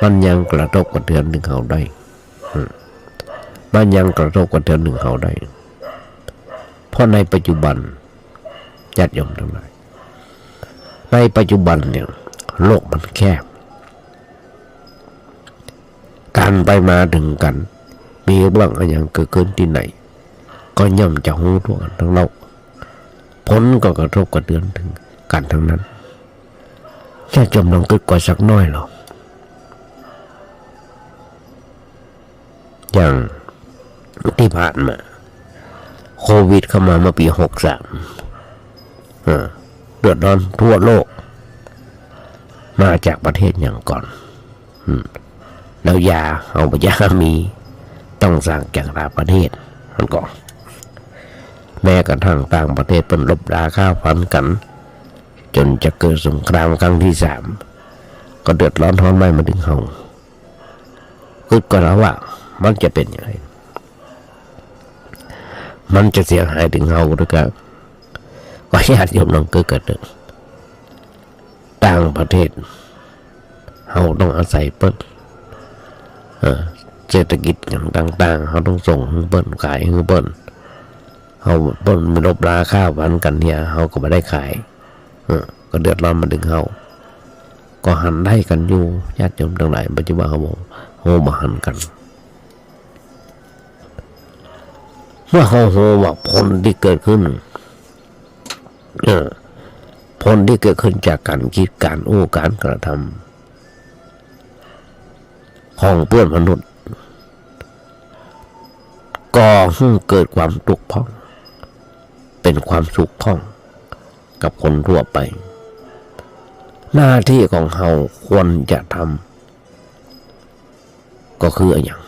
มันยังกระทบกระเทือนถึงเราได้มันยังกระทบกระเทือนถึงเราได้เพราะในปัจจุบันญาติโยมทั้งหลายในปัจจุบันเนี่ยโลกมันแคบการไปมาถึงกันมีเรื่องอะไรอย่างเกิดขึ้นที่ไหนก็ย่อมจะหูทั่วกันทั้งโลกผลก็กระทบกระเทือนถึงกันทั้งนั้นญาติโยมลองคิดก่อนสักน้อยหรอกอย่างที่ผ่านมาโควิดเข้ามาเมื่อปี63เดือดร้อนทั่วโลกมาจากประเทศอย่างก่อนแล้วยามีต้องสั่งจากต่างประเทศมันก่อนแม้กระทั่งต่างประเทศเป็นลบราค่าฟันกันจนจะเกิดสงครามครั้งที่3ก็เดือดร้อนท้อนไหม้มาถึงเราคิดก็แล้วว่ามันจะเป็นยังไงมันจะเสียหายถึงเราหรือเปล่าก็ญาติโยมลองเกิดต่างประเทศเราต้องอาศัยเปิ้ลเศรษฐกิจอย่างต่างๆเขาต้องส่งให้เปิ้ลขายให้เปิ้ลเขาเปิ้ลมีลบราค่าวันกันเนี่ยเขาก็ไม่ได้ขายก็เดือดร้อนมาถึงเขาก็หันได้กันอยู่ญาติโยมทั้งหลายปัจจุบันเขาบอกโหมาหันกันเมื่อเขาโหว่าผลที่เกิดขึ้นผลที่เกิดขึ้นจากการคิดการการกระทำของเพื่อนมนุษย์ก่อให้เกิดความทุกข์พ้องเป็นความสุขพ้องกับคนทั่วไป หน้าที่ของเราควรจะทำก็คืออะไรอย่าง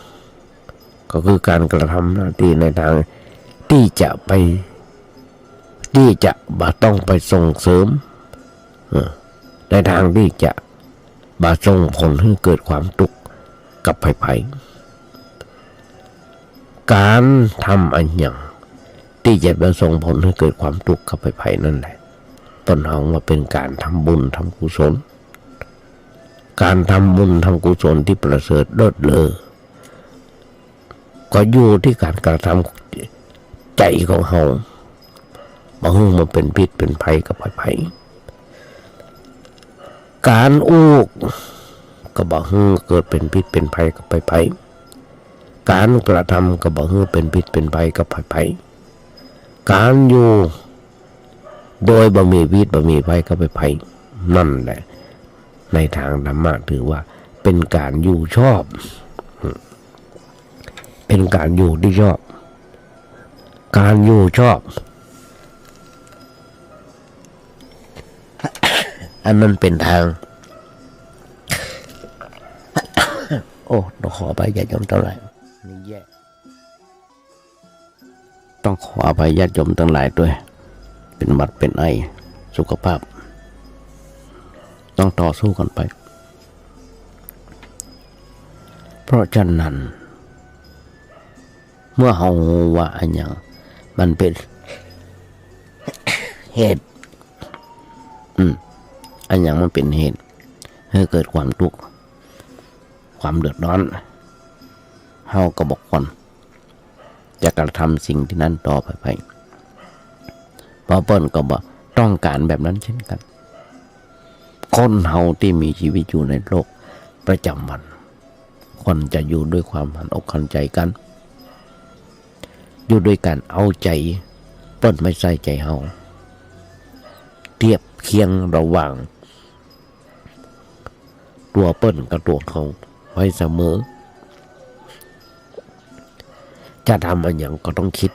ก็คือการกระทำหน้าที่ในทางที่จะบ่ต้องไปส่งเสริมในทางที่จะบ่ส่งผลให้เกิดความทุกข์กับไผ่การทำอันอย่างที่จะบ่ส่งผลให้เกิดความทุกข์กับไผ่นั่นแหละต้นหอมว่าเป็นการทำบุญทำกุศลการทำบุญทำกุศลที่ประเสริฐเลิศเลอก็อยู่ที่การกระทำใจของเราบางทีมันเป็นพิษเป็นภัยกับไผ่การอู้ก็บางทีเกิดเป็นพิษเป็นภัยกับไผ่การกระทำก็บางทีเป็นพิษเป็นภัยกับไผ่การอยู่โดยบ่มีพิษบ่มีภัยกับไผ่นั่นแหละในทางธรรมะถือว่าเป็นการอยู่ชอบเป็นการอยู่ที่ชอบการอยู่ชอบอันนั้นเป็นทางโอ้ต้องขอไปญาติโยมเท่าไหร่นี่แย่ต้องขอไปญาติโยมทั้งหลายด้วยเป็นหวัดเป็นไอสุขภาพต้องต่อสู้กันไปเพราะฉะนั้นเมื่อเราว่าอันอย่างมันเป็นเหตุอันอย่างมันเป็นเหตุให้เกิดความทุกข์ความเดือดร้อนเราก็บอกคนจะกระทำสิ่งที่นั้นต่อไปเพราะเปิ้ลก็บอกต้องการแบบนั้นเช่นกันคนเฮาที่มีชีวิตอยู่ในโลกประจำวันคนจะอยู่ด้วยความหันอกหันใจกันอยู่ด้วยกันเอาใจเปิ้ลไม่ใส่ใจเฮาเทียบเคียงระหว่างตัวเปิ้ลกับตัวเขาไว้เสมอจะทำอันอย่างก็ต้องคิด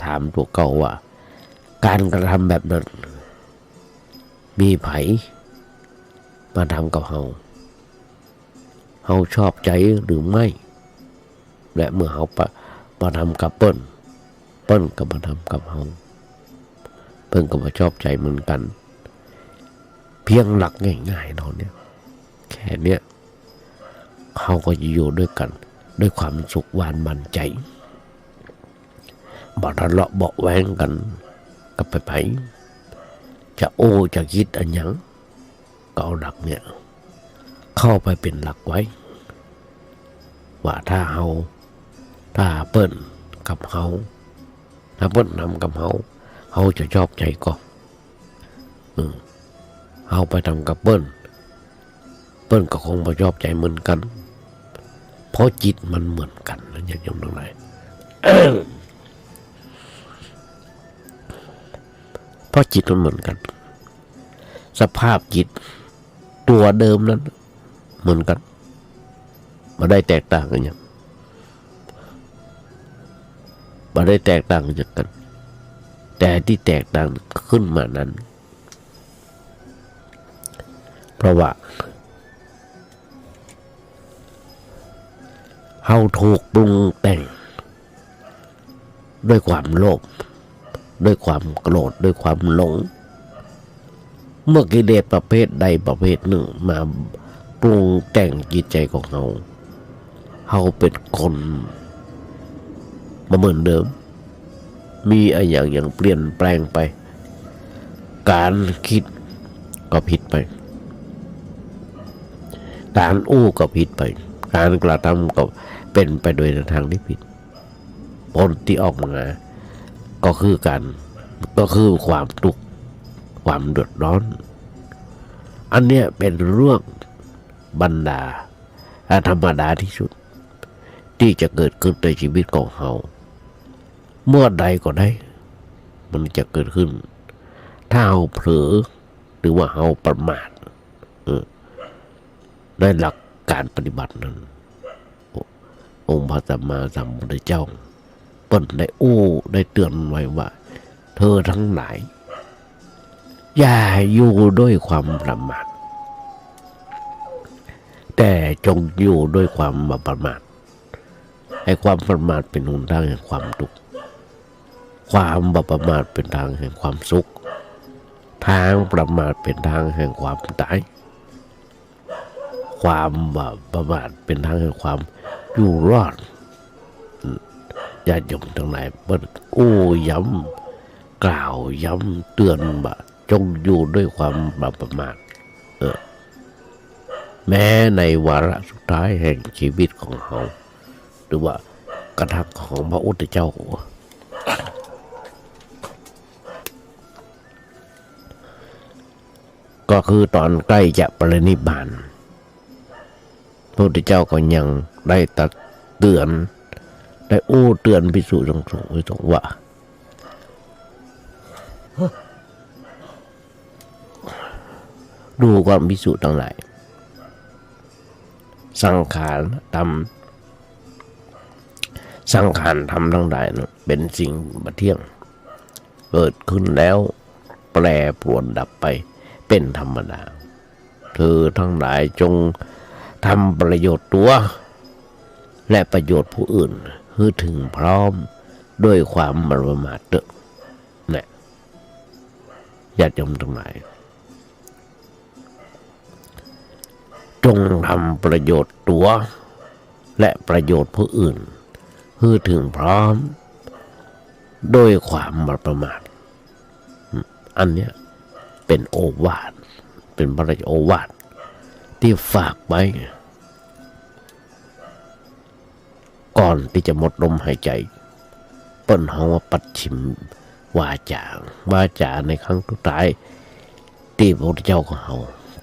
ถามตัวเก่าว่าการกระทำแบบนั้นมีไผมาทำกับเฮาชอบใจหรือไม่และเมื่อเฮามาทำกับเปิ้ลก็มาทำกับเฮาเปิ้ลก็มาชอบใจเหมือนกันเพียงหลักง่ายๆเท่านี้แค่เนี้ยเขาก็จะอยู่ด้วยกันด้วยความสุขหวานมันใจบ่ทะเลาะเบาะแว้งกันกับไผจะโอ้จะคิดอันยังก็เอาหลักเนี่ยเข้าไปเป็นหลักไว้ว่าถ้าเปิ้ลกับเขาถ้าเปิ้ลนำกับเขาจะชอบใจก็เอาไปทำกับเปิ้ลก็คงไม่ชอบใจเหมือนกันเพราะจิตมันเหมือนกันนะอย่างทั้งหลาย เพราะจิตมันเหมือนกันสภาพจิตตัวเดิมนั้นเหมือนกันไม่ได้แตกต่างกันอย่างไม่ได้แตกต่างจากกันแต่ที่แตกต่างขึ้นมานั้นเพราะว่าเฮาถูกปรุงแต่งด้วยความโลภด้วยความโกรธด้วยความหลงเมื่อกิเลสประเภทใดประเภทหนึ่งมาปรุงแต่งจิตใจของเฮาเป็นคนมาเหมือนเดิมมีอะไรอย่างเปลี่ยนแปลงไปการคิดก็ผิดไปการอู้ก็ผิดไปการกระทำก็เป็นไปโดยทางที่ผิดผลที่ออกมาก็คือความทุกข์ความเดือดร้อนอันเนี้ยเป็นเรื่องบรรดาธรรมดาที่สุดที่จะเกิดขึ้นในชีวิตของเราเมื่อใดก็ได้มันจะเกิดขึ้นถ้าเราเผลอหรือว่าเราประมาทในหลักการปฏิบัตินั้นองค์พระสัมมาสัมพุทธเจ้าเปิ้ลได้เตือนไว้ว่าเธอทั้งหลาย อย่าอยู่ด้วยความประมาทแต่จงอยู่ด้วยความบ่ประมาทให้ความประมาทเป็นหนทางแห่งความทุกข์ความบ่ประมาทเป็นทางแห่งความสุขทางประมาทเป็นทางแห่งความตายความบ่ประมาทเป็นทางแห่งความอยู่รอดญาติโยมทั้งหลายเปิดย้ำกล่าวย้ำเตือนว่าจงอยู่ด้วยความบ่ประมาทแม้ในวาระสุดท้ายแห่งชีวิตของเขาหรือว่ากระทั่งของพระพุทธเจ้าก็คือตอนใกล้จะปรินิพพานพระพุทธเจ้าก็ยังได้ตักเตือนได้เตือนภิกษุสงฆ์ว่าดูความภิกษุทั้งหลายสังขารทำทั้งหลายนะเป็นสิ่งบัดเที่ยงเกิดขึ้นแล้วแปรปรวนดับไปเป็นธรรมดาเธอทั้งหลายจงทำประโยชน์ตัวและประโยชน์ผู้อื่นให้ถึงพร้อมด้วยความไม่ประมาทเถอะเนี่ยญาติโยมทั้งหลายจงทำประโยชน์ตัวและประโยชน์ผู้อื่นให้ถึงพร้อมด้วยความไม่ประมาทอันเนี้ยเป็นโอวาทเป็นพระราชโอวาทที่ฝากไว้ก่อนที่จะหมดลมหายใจเปิ้นเฮาว่าปัดชิมวาจาในครั้งสุดท้ายที่พระพุทธเจ้าของเฮา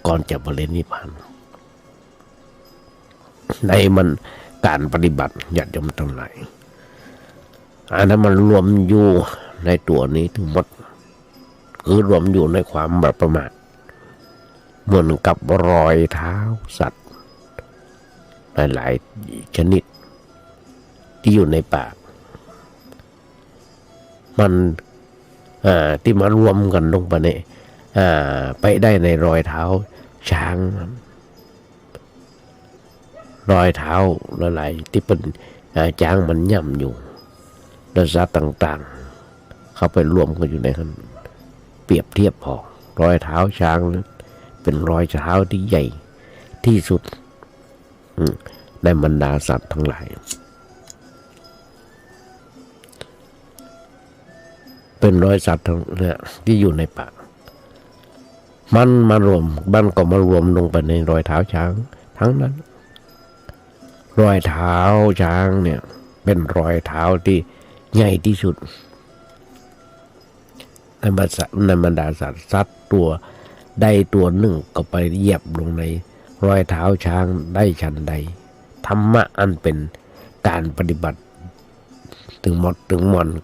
ก่อนจะบรรลุนิพพานในมันการปฏิบัติญาติโยมทั้งหลายอันนั้นมันรวมอยู่ในตัวนี้ทั้งหมดคือรวมอยู่ในความบ่ประมาทเหมือนกับรอยเท้าสัตว์หลายๆชนิดที่อยู่ในปากมันที่มารวมกันลงไปเนี่ยไปได้ในรอยเท้าช้างรอยเท้าหลายๆที่เป็นช้างมันย่ำอยู่และสัตว์ต่างๆเข้าไปรวมกันอยู่ในนั้นเปรียบเทียบพอรอยเท้าช้างเป็นรอยเท้าที่ใหญ่ที่สุดในบรรดาสัตว์ทั้งหลายเป็นรอยสัตว์เนี่ยที่อยู่ในปากมันมารวมก็มารวมลงไปในรอยเท้าช้างทั้งนั้นรอยเท้าช้างเนี่ยเป็นรอยเท้าที่ใหญ่ที่สุดในบรรดาสัตว์ตัวใดตัวหนึ่งก็ไปเหยียบลงในรอยเท้าช้างได้ฉันใดธรรมะอันเป็นการปฏิบัติถึงหมด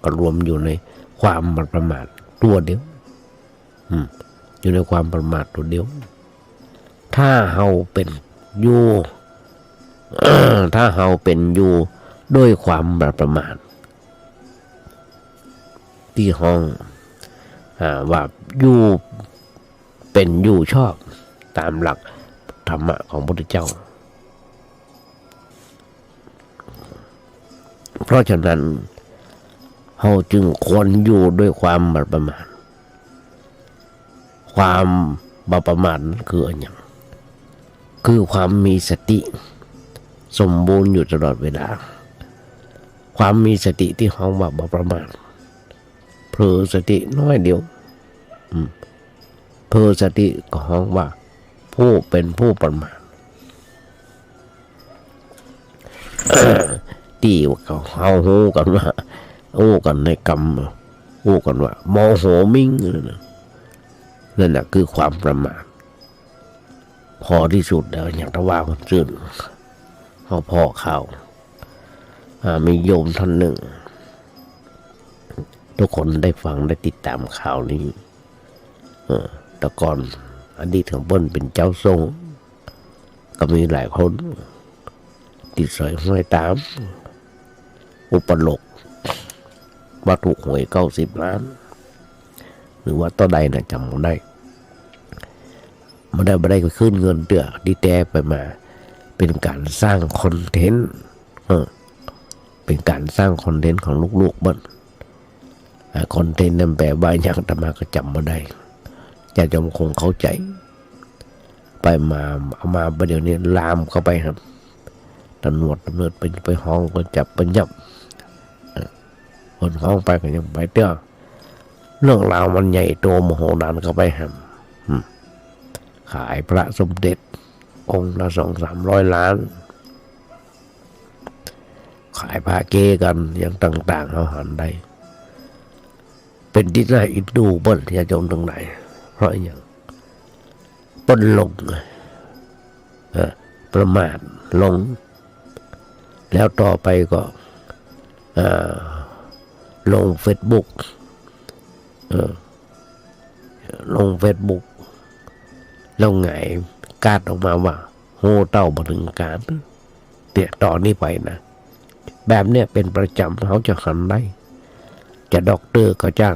ก็รวมอยู่ในความประมาทตัวเดียวอยู่ในความประมาทตัวเดียวถ้าเฮาเป็นอยู่ ถ้าเฮาเป็นอยู่ด้วยความประมาทที่ห้องว่าอยู่เป็นอยู่ชอบตามหลักธรรมะของพระพุทธเจ้าเพราะฉะนั้นเราจึงควรอยู่ด้วยความบ่ประมาทความบ่ประมาทนั้นคืออะไรอย่างคือความมีสติสมบูรณ์อยู่ตลอดเวลาความมีสติที่เราว่าบ่ประมาทเผลอสติน้อยเดียวเผลอสติก็ห้องว่าผู้เป็นผู้ประมาท ตีว่าเขาหูกันว่ากันในกรรมกันว่าโมโหมิ่งนั่นแหละคือความประมาทพอที่สุดแล้วอย่างตะว่าคนซื่นเขาพ่อข่าวมีโยมท่านหนึ่งทุกคนได้ฟังได้ติดตามข่าวนี้แต่ก่อนอดีตของเปิ้ลเป็นเจ้าทรงก็มีหลายคนติดสอยห้อยตามอุปโลกว่าถูกหวย90 ล้านหรือว่าต่อใดนะจำไม่ได้ ไม่ได้ไปขึ้นเงินเตือดีแต่ไปมาเป็นการสร้างคอนเทนต์เป็นการสร้างคอนเทนต์ของลูกๆบ้านคอนเทนต์นั่นแปลว่าอย่างธรรมาก็จำมาได้จะจำคงเข้าใจไปมาเอามาประเดี๋ยวนี้ลามเข้าไปครับตำรวจไปห้องก็จับไปยับคนห้องไปก็ยังไปเตี้ยเรื่องราวมันใหญ่โตมโหฬารเข้าไปครับขายพระสมเด็จองค์ละ200-300 ล้านขายผ้าเกกันอย่างต่างๆเขาหันได้เป็นที่น่าอิจฉาเปิ้ลที่จะจมตรงไหนเพราะอย่างเปิ้ลลงประมาทลงแล้วต่อไปก็ลงเฟซบุ๊กแล้วไงกาดออกมาว่าโหเต้าบถึงการเนี่ยต่อนนี้ไปนะแบบเนี้ยเป็นประจำเขาจะหันได้จะด็อกเตอร์ก็จ้าง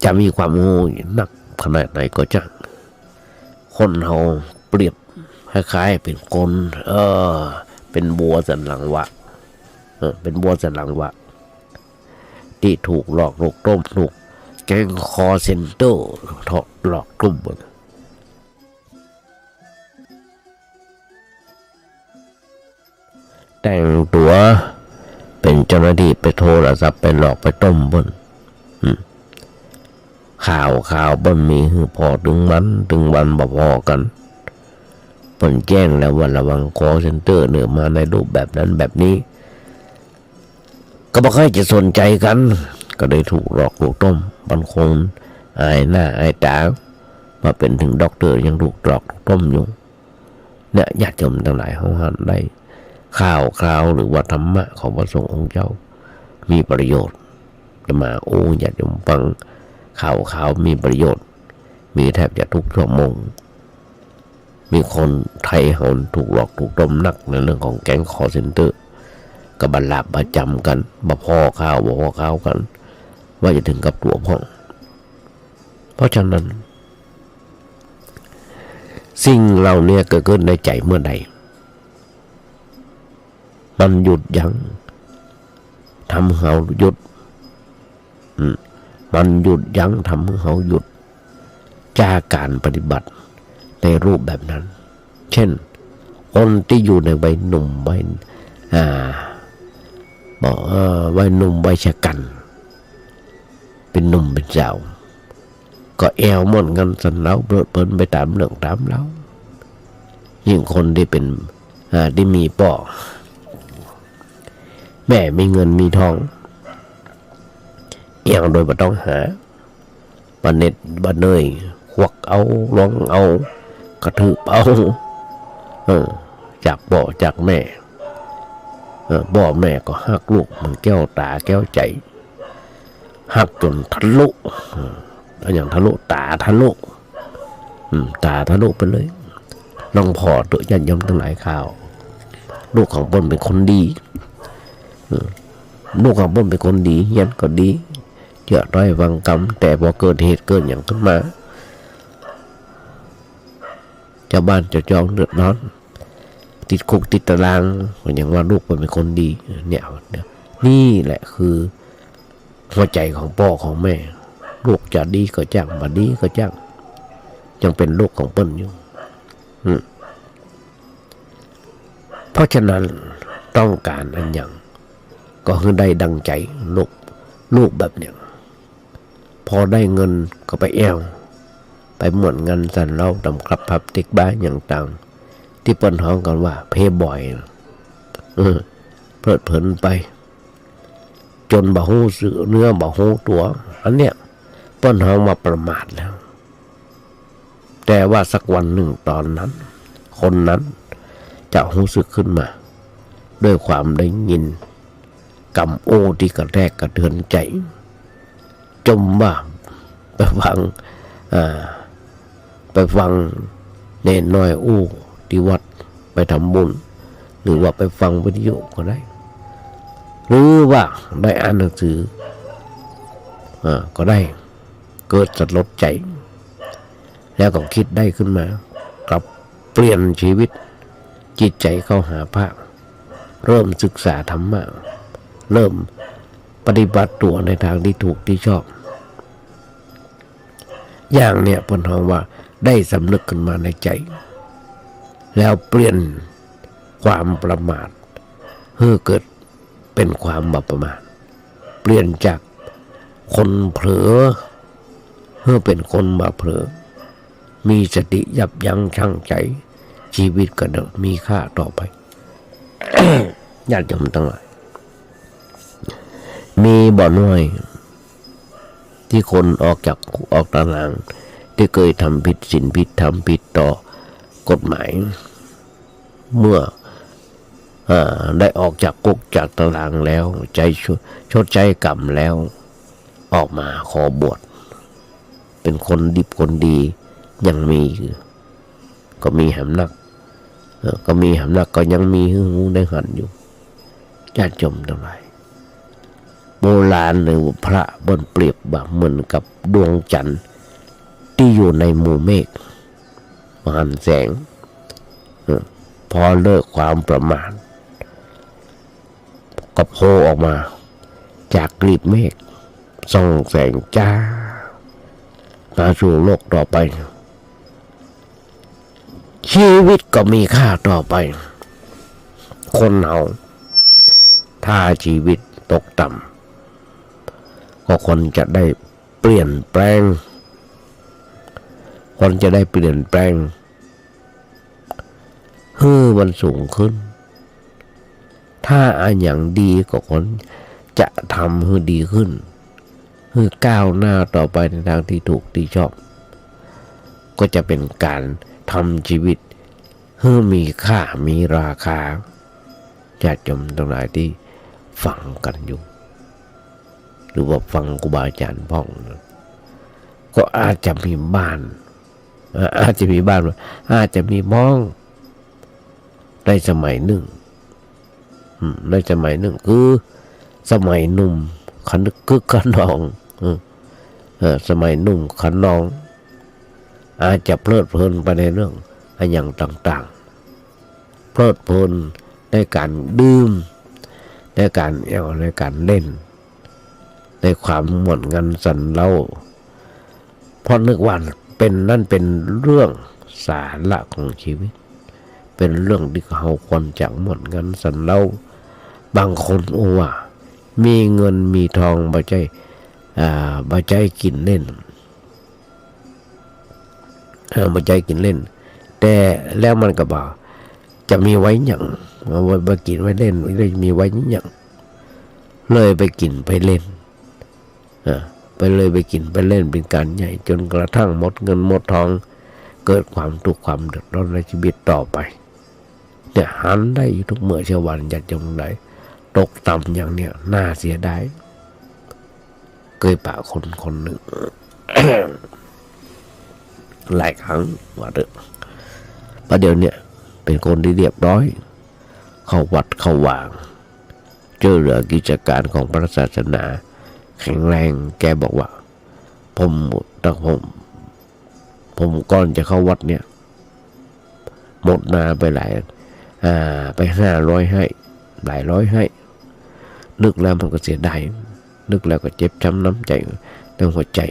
จะมีความโง่หนักขนาดไหนก็จ้างคนเขาเปรียบคล้ายๆเป็นคนเป็นบัวสันหลังวะเป็นบัวสันหลังวะที่ถูกหลอกถูกต้มถูกแก๊งคอเซ็นเตอร์หลอกกลุ่มแต่งตัวเป็นเจ้าหน้าที่ไปโทรศัพท์ไปหลอกไปต้มบนข่าวบนมีพอถึงวันบ่พอกันเปิ่นแจ้งแล้วว่าระวังคอเซ็นเตอร์เนี่ยมาในรูปแบบนั้นแบบนี้ก็บอกให้จะสนใจกันก็ได้ถูกหลอกถูกต้มบางคนอายหน้าอายตามาเป็นถึงด็อกเตอร์ยังถูกหลอกถูกต้มอยู่เนี่ยญาติโยมทั้งหลายเขาหันได้ข่าวหรือว่าธรรมะของพระสงฆ์องค์เจ้ามีประโยชน์จะมาญาติโยมฟังข่าวมีประโยชน์มีแทบจะทุกชั่วโมงมีคนไทยเขาถูกหลอกถูกต้มนักในเรื่องของแก๊งคอเซ็นเตอร์ก็บัลลับประจำกันบ่พ่อข่าวกันว่าจะถึงกับตัวพ่อเพราะฉะนั้นสิ่งเหล่านี้เกิดขึ้นในใจเมื่อใดมันหยุดยั้งทำเขาหยุดมันหยุดยั้งทำให้เขาหยุดจากการปฏิบัติในรูปแบบนั้นเช่นคนที่อยู่ในวัยหนุ่มวัยหนุ่มวัยชะกันเป็นหนุ่มเป็นสาวก็แอวม่อนกันสันเล้าเปิดไปตามเรื่องตามเล้ายิ่งคนที่เป็นที่มีพ่อแม่มีเงินมีทองแอวโดยไม่ต้องหาบันเน็ตบันเนยควักเอาลองเอากระทืบเอาจากพ่อจากแม่พ่อแม่ก็หักลูกมันแก้วตาแก้วใจหักจนทะลุอย่างทะลุตาทะลุไปเลยลองพอตัวยันยมตั้งหลายข่าวลูกของเปิ้ลเป็นคนดีลูกของเปิ้ลเป็นคนดียันก็ดีเยอะร้อยวังกรรมแต่พอเกิดเหตุเกิดอย่างขึ้นมาชาวบ้านจะจองเดือดร้อนติดคุกติดตารางอย่างว่าลูกเป็นคนดีเนี่ยนี่แหละคือหัวใจของพ่อของแม่ลูกจะดีก็จ้างบ่ดีก็จ้างยังเป็นลูกของเปิ้ลอยู่เพราะฉะนั้นต้องการอันอย่างก็คือได้ดังใจลูกแบบเนี้ยพอได้เงินก็ไปแอวไปหมดเงินสันเล่าดำกลับพับติกบ้านอย่างต่างที่เปิ้ลท้องกันว่าเพย์บอยเพลิดเพลินไปจนบ่หูสื่อเนื้อบ่หูตัวอันเนี้ยเปิ้ลท้องมาประมาทแล้วแต่ว่าสักวันหนึ่งตอนนั้นคนนั้นจะรู้สึกขึ้นมาด้วยความได้ยินกำโอที่กระแทกกระเทือนใจจมว่าไปฟังเนนน้อยที่วัดไปทำบุญหรือว่าไปฟังวิทยุก็ได้หรือว่าได้อ่านหนังสือก็ได้ เกิดสลดใจแล้วก็คิดได้ขึ้นมากับเปลี่ยนชีวิตจิตใจเข้าหาพระเริ่มศึกษาธรรมะเริ่มปฏิบัติตัวในทางที่ถูกที่ชอบอย่างเนี่ยพนทองว่าได้สำนึกขึ้นมาในใจแล้วเปลี่ยนความประมาทให้เกิดเป็นความบ่ประมาทเปลี่ยนจากคนเผลอให้เป็นคนบ่เผลอมีสติยับยั้งชั่งใจชีวิตก็เดิมมีค่าต่อไป ญาติโยมทั้งหลายมีบ่อน้อยที่คนออกตารางที่เคยทำผิดศีลผิดธรรมผิดต่อกฎหมายเมื่อได้ออกจากคุกจากตารางแล้วใจชดใจกรรมแล้วออกมาขอบวชเป็นคนดิบคนดียังมีก็มีหำนักก็ยังมีหูได้หันอยู่ญาติโยมทั้งหลายโบราณหรือพระบนเปรียบแบบเหมือนกับดวงจันทร์ที่อยู่ในหมู่เมฆหันแสงพอเลิกความประมาทก็โผล่ออกมาจากกลีบเมฆส่องแสงจ้ามาสู่โลกต่อไปชีวิตก็มีค่าต่อไปคนเราถ้าชีวิตตกต่ำก็คนจะได้เปลี่ยนแปลงให้มันสูงขึ้นถ้าอันอย่างดีก็คนจะทำให้ดีขึ้นให้ก้าวหน้าต่อไปในทางที่ถูกที่ชอบก็จะเป็นการทำชีวิตให้มีค่ามีราคาญาติโยมทั้งหลายที่ฟังกันอยู่หรือว่าฟังครูบาอาจารย์พ่องก็อาจจะมีบ้านอาจจะมีมองในสมัยหนึ่งคือสมัยหนุ่มขันคึกขันนองสมัยหนุ่มขันนองอาจจะเพลิดเพลินไปในเรื่องอย่างต่างๆเพลิดเพลินในการดื่มในการในการเล่นในความหม่นงันสันเล่าเพราะนึกว่าเป็นเรื่องสาระของชีวิตเป็นเรื่องที่เขาควรจะหม่นงันสันเล่าบางคนว่ามีเงินมีทองบ่ใจกินเล่นแต่แล้วมันก็บอกจะมีไว้หยังมากินไว้เล่นเลยมีไว้หยังเลยไปกินไปเล่นไปกินไปเล่นเป็นการใหญ่จนกระทั่งหมดเงินหมดทองเกิดความทุกข์ความเดือดร้อนในชีวิตต่อไปเนี่ยหันได้อยู่ทุกเมื่อเช้าวันอยากจะไหนตกต่ำอย่างเนี้ยน่าเสียดายเคยปะคนหนึ่ง หลายครั้งว่าเด้อประเดี๋ยวเนี่ยเป็นคนที่เรียบร้อยเข้าวัดเข้าวางเจอเหลือกิจการของพระศาสนาแข็งแรงแกบอกว่าผมก่อนจะเข้าวัดเนี่ยหมดนาไปไป500ให้หลายร้อยให้นึกแล้วมันก็เสียดายนึกแล้วก็เจ็บช้ำน้ำใจในหัวใจ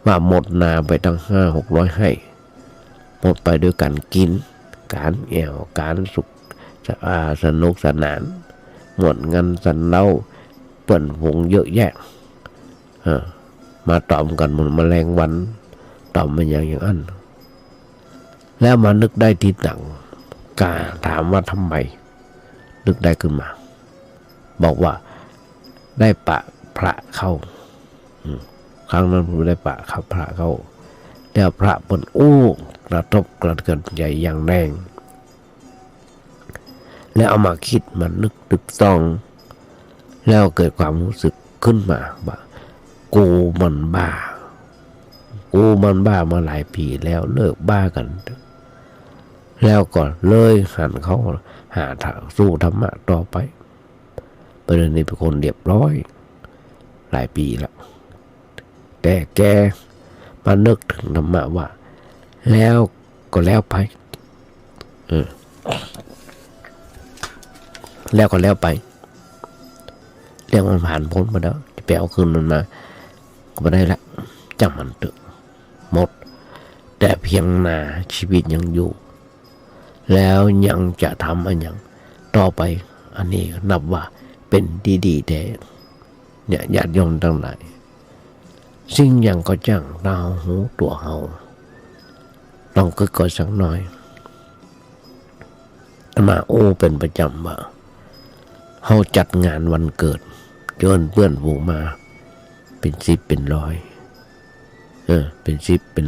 ว่าหมดนาไปตั้ง500-600ให้หมดไปด้วยการกินการการสุขสนุกสนานหมดเงินสันเล่าเปิ่นวงเยอะแยะมาตอมกันหมดแมลงวันตอมมันอย่างนั้นแล้วมานึกได้ทีหลังกาถามว่าทำไมนึกได้ขึ้นมาบอกว่าได้ปะพระเข้าครั้งนั้นผมได้ปะพระเข้าแล้วพระบนกระทบกระเทือนใหญ่อย่างแรงแล้วเอามาคิดมานึกตึกต้องแล้วเกิดความรู้สึกขึ้นมาว่ากูมันบ้ามาหลายปีแล้วเลิกบ้ากันแล้วก็เลยหันเขาหาทางสู้ธรรมะต่อไปประเด็นนี้เป็นคนเรียบร้อยหลายปีแล้ว แต่แกมานึกถึงธรรมะว่าแล้วก็แล้วไปแล้วก็แล้วไปเรื่องมันผ่านพ้นมาแล้วจะไปเอาคืนมันมาก็ไม่ได้ละจังมันเถอะหมดแต่เพียงหน้าชีวิตยังอยู่แล้วยังจะทำอันอย่างต่อไปอันนี้นับว่าเป็นดีๆแต่เนี่ยญาติโยมทั้งหลายสิ่งอย่างก็จังตาหูตัวเฮาลองก็ก่อนสักหน่อยมาโอ้เป็นประจำว่าเฮาจัดงานวันเกิดเชิญเพื่อนฝูงมาเป็น10เป็น100เป็น10เป็น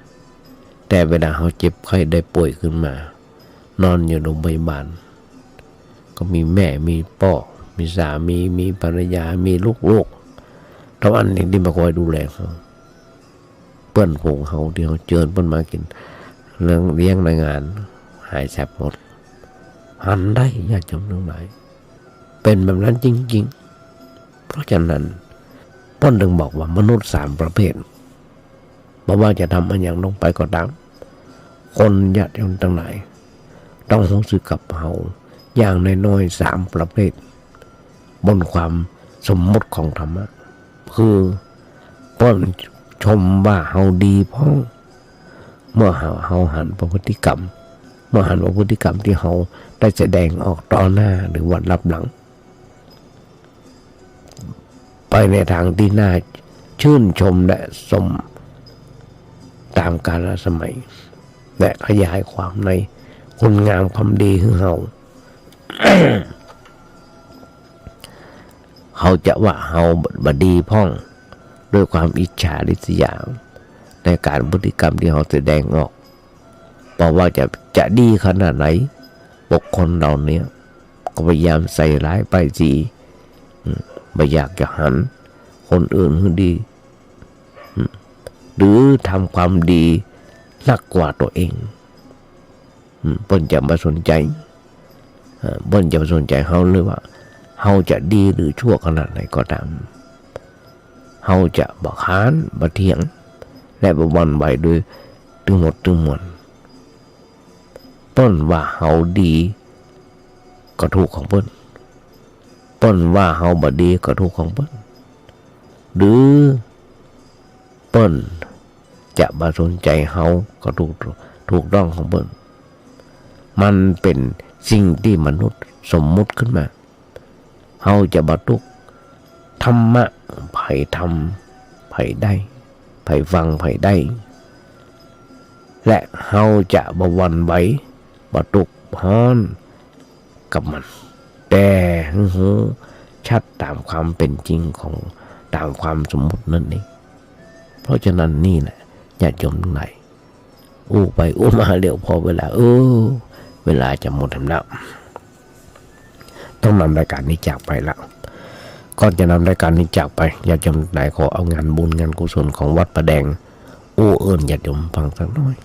100แต่เวลาเฮาเจ็บไข้ได้ป่วยขึ้นมานอนอยู่โรงพยาบาลก็มีแม่มีพ่อมีสามีมีภรรยามีลูกๆทั้งอันนี้ที่มาคอยดูแลเขาเพื่อนฝูงเขาที่เขาเชิญเพื่อนมากินเลี้ยงในงานหายแสบหมดหันได้ญาติโยมทั้งหลายเป็นแบบนั้นจริงๆเพราะฉะนั้นพ่อถึงบอกว่ามนุษย์3ประเภทไม่ว่าจะทำอันอย่างลงไปก็ตามคนญาติโยมทั้งหลายต้องรู้สึกกับเขาอย่างน้อยๆ3ประเภทบนความสมมติของธรรมะคือป้อนชมว่าเฮาดีพ่อเมื่อเฮาหันพระพฤติกรรมเมื่อหันพระพฤติกรรมที่เฮาได้แสดงออกต่อหน้าหรือวันรับหลังไปในทางที่น่าชื่นชมและสมตามกาลสมัยและขยายความในคุณงามความดีของเฮา เขาจะว่าเฮาบดีพ่องด้วยความอิจฉาริษยาในการพฤติกรรมที่เขาแสดงออกบอกว่าจะดีขนาดไหนบุคคลเหล่านี้ก็พยายามใส่ร้ายไปสีไม่อยากจะหันคนอื่นให้ดีหรือทำความดีนักกว่าตัวเองเพิ่นจะมาสนใจเพิ่นจะมาสนใจเขาหรือว่าเฮาจะดีหรือชั่วขนาดไหนก็ตามเฮาจะบักค้านบักเถียงและบักวันไหวด้วยตึงหมดตึงมวลต้นว่าเฮาดีก็ถูกของเพิ่นต้นว่าเฮาบ่ดีก็ถูกของเพิ่นหรือเพิ่นจะมาสนใจเฮาก็ถูกต้องของเพิ่นมันเป็นสิ่งที่มนุษย์สมมุติขึ้นมาเฮาจะบรรลุธรรมะไผ่ทำไผ่ได้ไผ่ฟังไผ่ได้และเฮาจะบวันไหวบรรลุพรกับมันแต่ชัดตามความเป็นจริงของตามความสมมุตินั่นเองเพราะฉะนั้นนี่แหละญาติโยมทั้งหลายอู้ไปอู้มาเดี๋ยวพอเวลาเวลาจะหมดแล้วต้องนำรายการนี้จากไปแล้วก่อนจะนำรายการนี้จากไปญาติโยมไหนขอเอางานบุญงานกุศลของวัดประแดงเอิญญาติโยมฟังสักหน่อย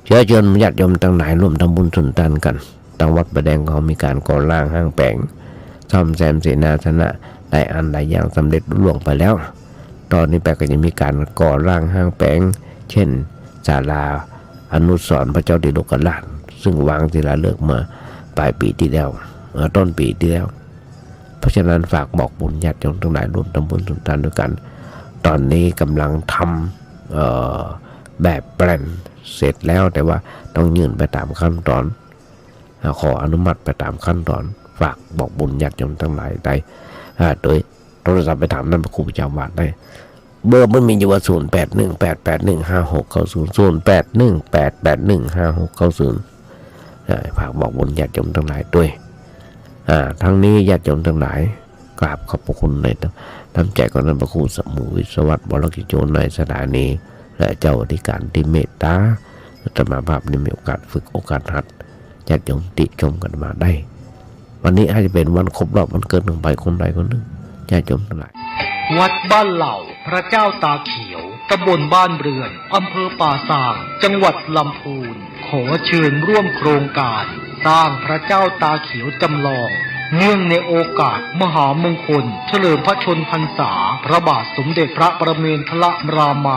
เชิญชวนญาติโยมทั้งหลายร่วมทำบุญสุนทานกันทางวัดประแดงเขามีการก่อร่างห้างแปลงซ่อมแซมเสนาสนะได้อันใดอย่างสำเร็จล่วงไปแล้วตอนนี้ไปก็จะมีการก่อร่างห้างแปลงเช่นศาลาอนุสรณ์พระเจ้าดิโลกราชซึ่งวางศิลาฤกษ์เมื่อปลายปีที่แล้วต้นปีที่แล้วเพราะฉะนั้นฝากบอกบุญญาติโยมทั้งหลายร่วมทำบุญสุนทานด้วยกันตอนนี้กำลังทำแบบแปลนเสร็จแล้วแต่ว่าต้องยื่นไปตามขั้นตอนขออนุมัติไปตามขั้นตอนฝากบอกบุญญาติโยมทั้งหลายได้โดยโทรศัพท์ไปถามท่านพระครูประจำวัดได้เบอร์มันมีอยู่ว่า08188156900881881560ฝากบอกบุญญาติโยมทั้งหลายด้วยทั้งนี้ญาติโยมทั้งหลายกราบขอบพระคุณในน้ำใจของท่านพระครูสมุวิศวัตรวรกิจโจในสถานีและเจ้าอธิการที่เมตตาอาตมาภาพนี้มีโอกาสฝึกโอกาสหัดญาติโยมติชมกันมาได้วันนี้อาจจะเป็นวันครบรอบวันเกิดของใครคนใดคนหนึ่งญาติโยมทั้งหลายวัดบ้านเหล่าพระเจ้าตาเขียวตำบลบ้านเรือนอำเภอป่าซางจังหวัดลำพูนขอเชิญร่วมโครงการสร้างพระเจ้าตาเขียวจำลอง เนื่องในโอกาสมหามงคลเฉลิมพระชนมพรรษาพระบาทสมเด็จพระประเมนทรรามา